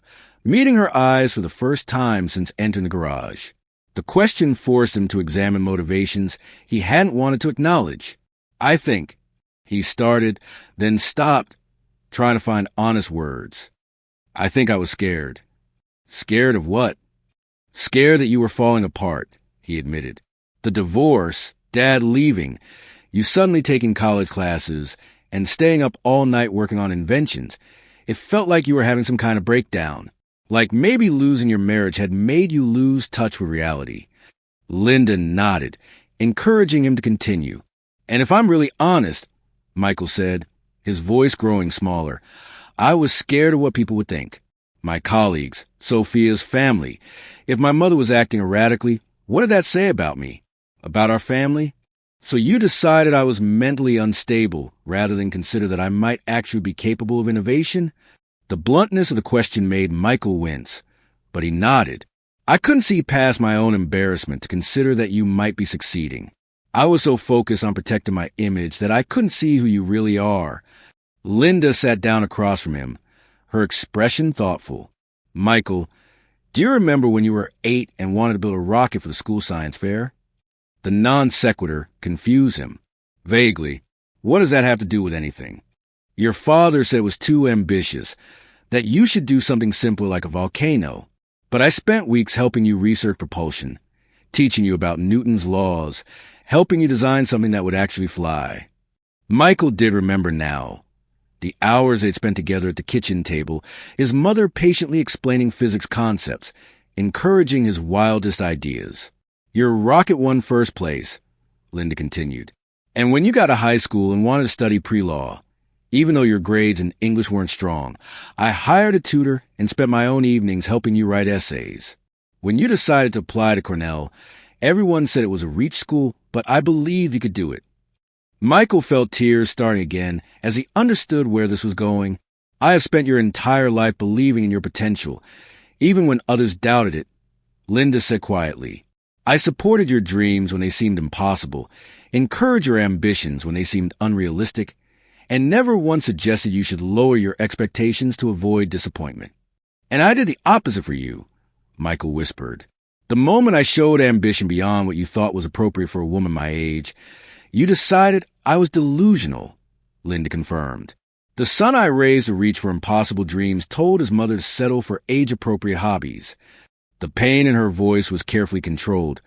meeting her eyes for the first time since entering the garage. The question forced him to examine motivations he hadn't wanted to acknowledge. "I think," he started, then stopped, trying to find honest words. "I think I was scared." "Scared of what?" "Scared that you were falling apart," he admitted. "The divorce, Dad leaving, you suddenly taking college classes, and staying up all night working on inventions. It felt like you were having some kind of breakdown. Like maybe losing your marriage had made you lose touch with reality." Linda nodded, encouraging him to continue. "And if I'm really honest," Michael said, his voice growing smaller, "I was scared of what people would think. My colleagues, Sophia's family. If my mother was acting erratically, what did that say about me? About our family? So you decided I was mentally unstable rather than consider that I might actually be capable of innovation?" The bluntness of the question made Michael wince, but he nodded. "I couldn't see past my own embarrassment to consider that you might be succeeding. I was so focused on protecting my image that I couldn't see who you really are." Linda sat down across from him, her expression thoughtful. "Michael, do you remember when you were 8 and wanted to build a rocket for the school science fair?" The non sequitur confused him. "Vaguely. What does that have to do with anything?" "Your father said it was too ambitious, that you should do something simpler like a volcano. But I spent weeks helping you research propulsion, teaching you about Newton's laws, helping you design something that would actually fly." Michael did remember now. The hours they'd spent together at the kitchen table, his mother patiently explaining physics concepts, encouraging his wildest ideas. "Your rocket won first place," Linda continued. "And when you got to high school and wanted to study pre-law, even though your grades in English weren't strong, I hired a tutor and spent my own evenings helping you write essays. When you decided to apply to Cornell, everyone said it was a reach school, but I believed you could do it." Michael felt tears starting again as he understood where this was going. "I have spent your entire life believing in your potential, even when others doubted it," Linda said quietly. "I supported your dreams when they seemed impossible, encouraged your ambitions when they seemed unrealistic, and never once suggested you should lower your expectations to avoid disappointment. And I did the opposite for you," Michael whispered. "The moment I showed ambition beyond what you thought was appropriate for a woman my age, you decided I was delusional," Linda confirmed. "The son I raised to reach for impossible dreams told his mother to settle for age-appropriate hobbies." The pain in her voice was carefully controlled,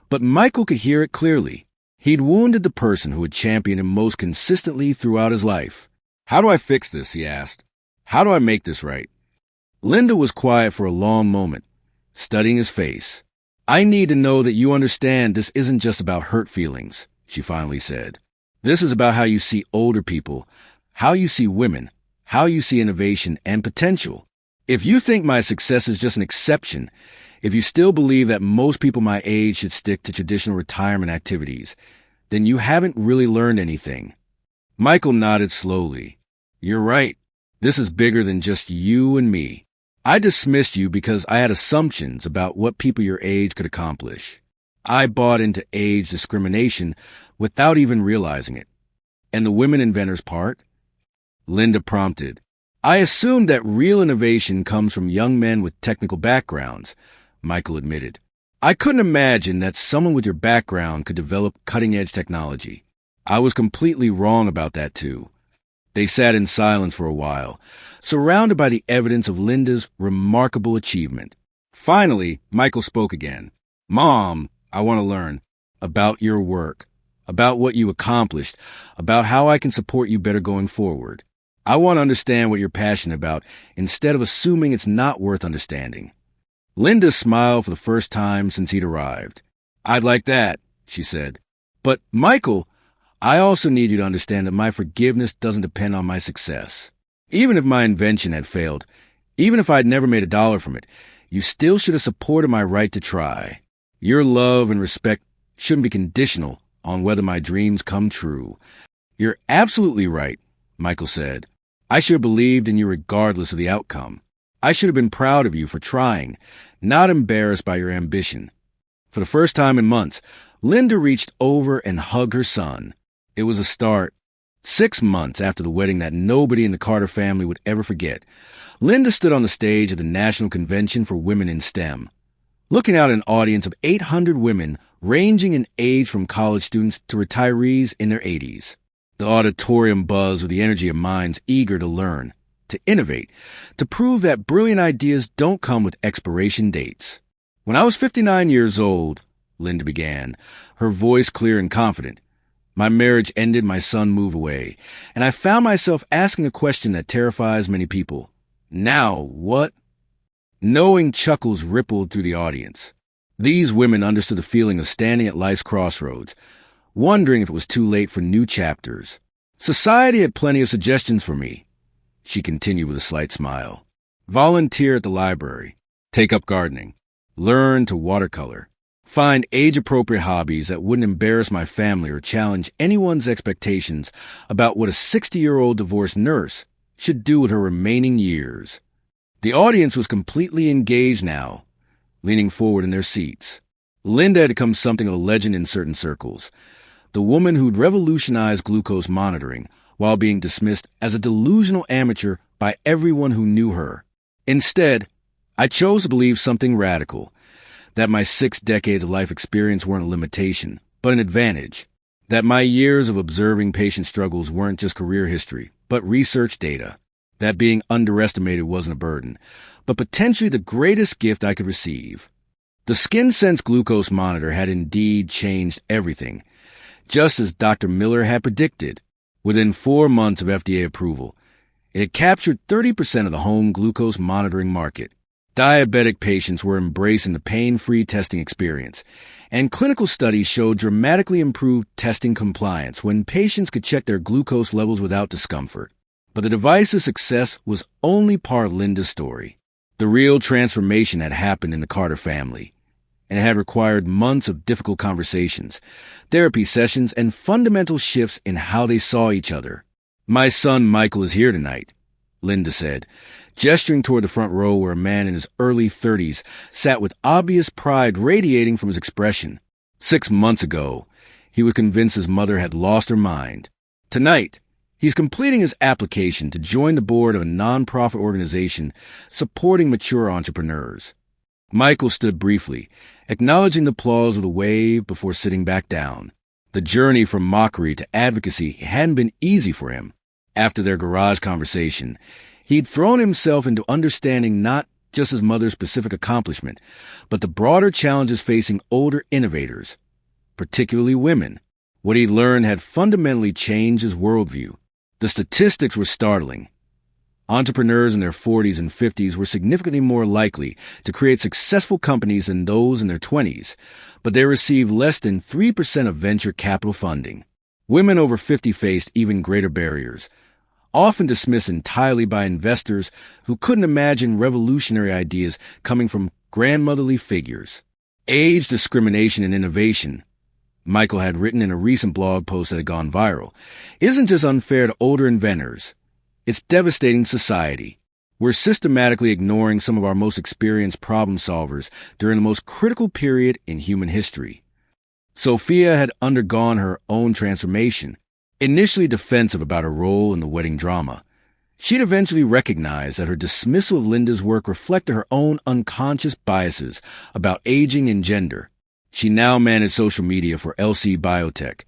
but Michael could hear it clearly. He'd wounded the person who had championed him most consistently throughout his life. "How do I fix this?" he asked. "How do I make this right?" Linda was quiet for a long moment, studying his face. "I need to know that you understand this isn't just about hurt feelings," she finally said. "This is about how you see older people, how you see women, how you see innovation and potential. If you think my success is just an exception, if you still believe that most people my age should stick to traditional retirement activities, then you haven't really learned anything." Michael nodded slowly. "You're right. This is bigger than just you and me. I dismissed you because I had assumptions about what people your age could accomplish. I bought into age discrimination without even realizing it." "And the women inventors part?" Linda prompted. "I assumed that real innovation comes from young men with technical backgrounds," Michael admitted. "I couldn't imagine that someone with your background could develop cutting-edge technology. I was completely wrong about that, too." They sat in silence for a while, surrounded by the evidence of Linda's remarkable achievement. Finally, Michael spoke again. "Mom, I want to learn about your work, about what you accomplished, about how I can support you better going forward. I want to understand what you're passionate about instead of assuming it's not worth understanding." Linda smiled for the first time since he'd arrived. "I'd like that," she said. "But, Michael, I also need you to understand that my forgiveness doesn't depend on my success. Even if my invention had failed, even if I'd never made a dollar from it, you still should have supported my right to try. Your love and respect shouldn't be conditional on whether my dreams come true." "You're absolutely right," Michael said. "I should have believed in you regardless of the outcome. I should have been proud of you for trying, not embarrassed by your ambition." For the first time in months, Linda reached over and hugged her son. It was a start, 6 months after the wedding that nobody in the Carter family would ever forget, Linda stood on the stage at the National Convention for Women in STEM, looking out at an audience of 800 women ranging in age from college students to retirees in their 80s. The auditorium buzzed with the energy of minds eager to learn, to innovate, to prove that brilliant ideas don't come with expiration dates. "When I was 59 years old," Linda began, her voice clear and confident, "my marriage ended, my son moved away, and I found myself asking a question that terrifies many people. Now what?" Knowing chuckles rippled through the audience. These women understood the feeling of standing at life's crossroads, wondering if it was too late for new chapters. "Society had plenty of suggestions for me," she continued with a slight smile. "Volunteer at the library, take up gardening, learn to watercolor, find age-appropriate hobbies that wouldn't embarrass my family or challenge anyone's expectations about what a 60-year-old divorced nurse should do with her remaining years." The audience was completely engaged now, leaning forward in their seats. Linda had become something of a legend in certain circles, the woman who'd revolutionized glucose monitoring while being dismissed as a delusional amateur by everyone who knew her. Instead, I chose to believe something radical, that my 6 decades of life experience weren't a limitation, but an advantage, that my years of observing patient struggles weren't just career history, but research data, that being underestimated wasn't a burden, but potentially the greatest gift I could receive. The SkinSense glucose monitor had indeed changed everything, just as Dr. Miller had predicted. Within 4 months of FDA approval, it had captured 30% of the home glucose monitoring market. Diabetic patients were embracing the pain-free testing experience, and clinical studies showed dramatically improved testing compliance when patients could check their glucose levels without discomfort. But the device's success was only part of Linda's story. The real transformation had happened in the Carter family, and it had required months of difficult conversations, therapy sessions, and fundamental shifts in how they saw each other. "My son Michael is here tonight," Linda said, gesturing toward the front row where a man in his early 30s sat with obvious pride radiating from his expression. 6 months ago, he was convinced his mother had lost her mind. Tonight, he's completing his application to join the board of a nonprofit organization supporting mature entrepreneurs. Michael stood briefly, acknowledging the applause with a wave before sitting back down. The journey from mockery to advocacy hadn't been easy for him. After their garage conversation, he'd thrown himself into understanding not just his mother's specific accomplishment, but the broader challenges facing older innovators, particularly women. What he'd learned had fundamentally changed his worldview. The statistics were startling. Entrepreneurs in their 40s and 50s were significantly more likely to create successful companies than those in their 20s, but they received less than 3% of venture capital funding. Women over 50 faced even greater barriers, often dismissed entirely by investors who couldn't imagine revolutionary ideas coming from grandmotherly figures. Age discrimination in innovation, Michael had written in a recent blog post that had gone viral, isn't just unfair to older inventors. It's devastating society. We're systematically ignoring some of our most experienced problem solvers during the most critical period in human history. Sophia had undergone her own transformation, initially defensive about her role in the wedding drama. She'd eventually recognized that her dismissal of Linda's work reflected her own unconscious biases about aging and gender. She now managed social media for LC Biotech,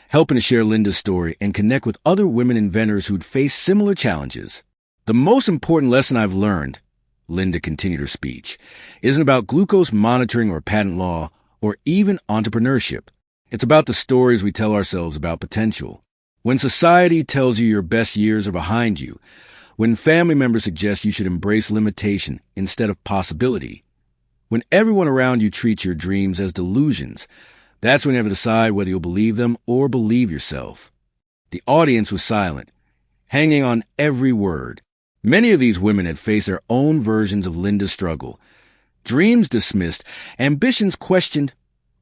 helping to share Linda's story and connect with other women inventors who'd faced similar challenges. "The most important lesson I've learned," Linda continued her speech, "isn't about glucose monitoring or patent law or even entrepreneurship. It's about the stories we tell ourselves about potential. When society tells you your best years are behind you, when family members suggest you should embrace limitation instead of possibility, when everyone around you treats your dreams as delusions, that's when you have to decide whether you'll believe them or believe yourself." The audience was silent, hanging on every word. Many of these women had faced their own versions of Linda's struggle. Dreams dismissed, ambitions questioned,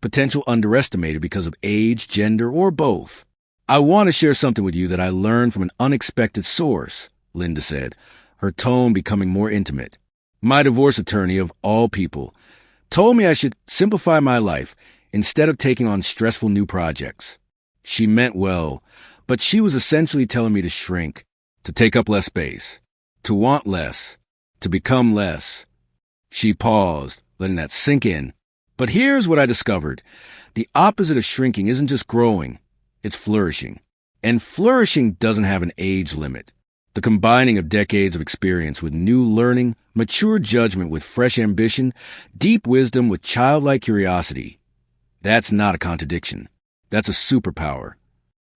potential underestimated because of age, gender, or both. "I want to share something with you that I learned from an unexpected source," Linda said, her tone becoming more intimate. "My divorce attorney, of all people, told me I should simplify my life instead of taking on stressful new projects. She meant well, But she was essentially telling me to shrink, to take up less space, to want less, to become less. She paused, letting that sink in. But here's what I discovered. The opposite of shrinking isn't just growing, it's flourishing. And flourishing doesn't have an age limit. The combining of decades of experience with new learning, mature judgment with fresh ambition, deep wisdom with childlike curiosity. That's not a contradiction. That's a superpower.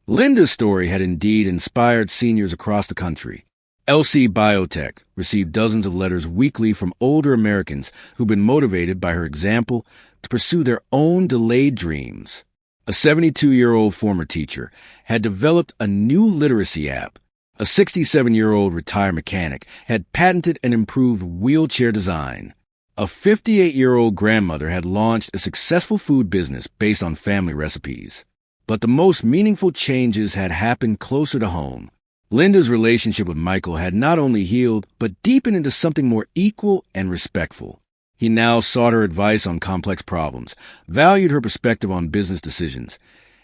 Linda's story had indeed inspired seniors across the country. LC Biotech received dozens of letters weekly from older Americans who've been motivated by her example to pursue their own delayed dreams. A 72-year-old former teacher had developed a new literacy app. A 67-year-old retired mechanic had patented and improved wheelchair design. A 58-year-old grandmother had launched a successful food business based on family recipes. But the most meaningful changes had happened closer to home. Linda's relationship with Michael had not only healed, but deepened into something more equal and respectful. He now sought her advice on complex problems, valued her perspective on business decisions,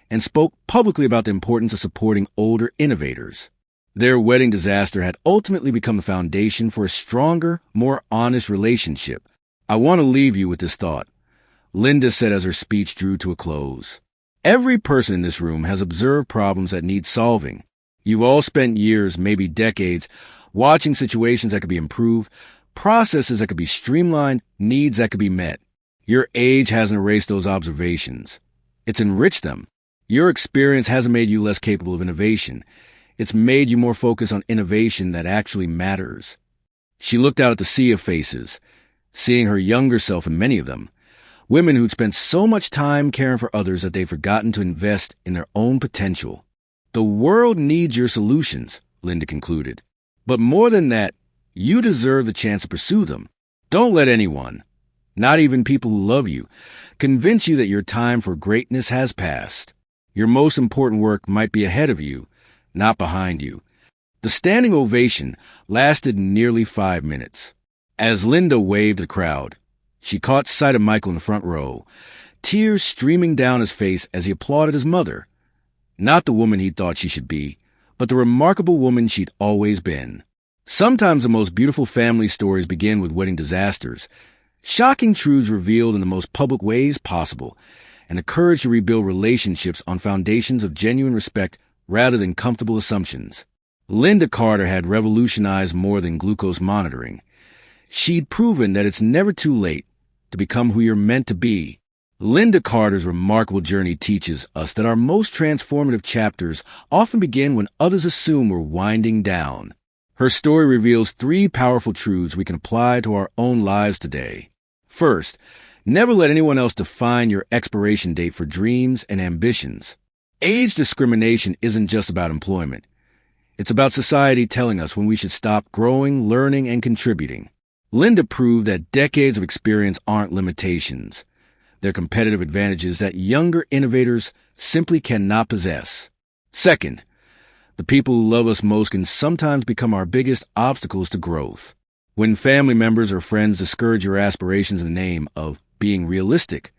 and spoke publicly about the importance of supporting older innovators. Their wedding disaster had ultimately become the foundation for a stronger, more honest relationship. I want to leave you with this thought. Linda said as her speech drew to a close. Every person in this room has observed problems that need solving. You've all spent years, maybe decades, watching situations that could be improved, processes that could be streamlined, needs that could be met. Your age hasn't erased those observations. It's enriched them. Your experience hasn't made you less capable of innovation. It's made you more focused on innovation that actually matters. She looked out at the sea of faces, seeing her younger self in many of them. Women who'd spent so much time caring for others that they'd forgotten to invest in their own potential. The world needs your solutions, Linda concluded. But more than that, you deserve the chance to pursue them. Don't let anyone, not even people who love you, convince you that your time for greatness has passed. Your most important work might be ahead of you, not behind you. The standing ovation lasted nearly 5 minutes. As Linda waved the crowd, she caught sight of Michael in the front row, tears streaming down his face as he applauded his mother. Not the woman he thought she should be, but the remarkable woman she'd always been. Sometimes the most beautiful family stories begin with wedding disasters, shocking truths revealed in the most public ways possible, and the courage to rebuild relationships on foundations of genuine respect rather than comfortable assumptions. Linda Carter had revolutionized more than glucose monitoring. She'd proven that it's never too late to become who you're meant to be. Linda Carter's remarkable journey teaches us that our most transformative chapters often begin when others assume we're winding down. Her story reveals 3 powerful truths we can apply to our own lives today. First, never let anyone else define your expiration date for dreams and ambitions. Age discrimination isn't just about employment. It's about society telling us when we should stop growing, learning, and contributing. Linda proved that decades of experience aren't limitations. They're competitive advantages that younger innovators simply cannot possess. Second, the people who love us most can sometimes become our biggest obstacles to growth. When family members or friends discourage your aspirations in the name of being realistic,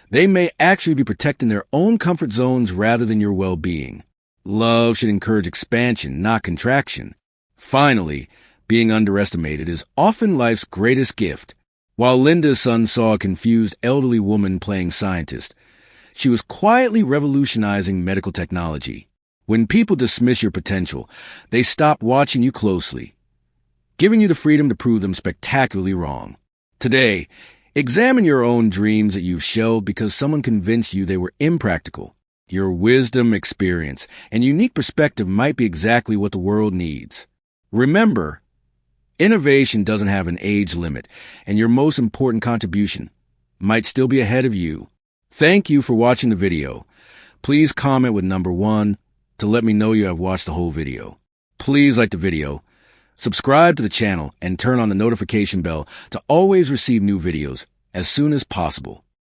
they may actually be protecting their own comfort zones rather than your well-being. Love should encourage expansion, not contraction. Finally, being underestimated is often life's greatest gift. While Linda's son saw a confused elderly woman playing scientist, she was quietly revolutionizing medical technology. When people dismiss your potential, they stop watching you closely, giving you the freedom to prove them spectacularly wrong. Today, examine your own dreams that you've shelved because someone convinced you they were impractical. Your wisdom, experience, and unique perspective might be exactly what the world needs. Remember, innovation doesn't have an age limit, and your most important contribution might still be ahead of you. Thank you for watching the video. Please comment with number 1 to let me know you have watched the whole video. Please like the video, subscribe to the channel, and turn on the notification bell to always receive new videos as soon as possible.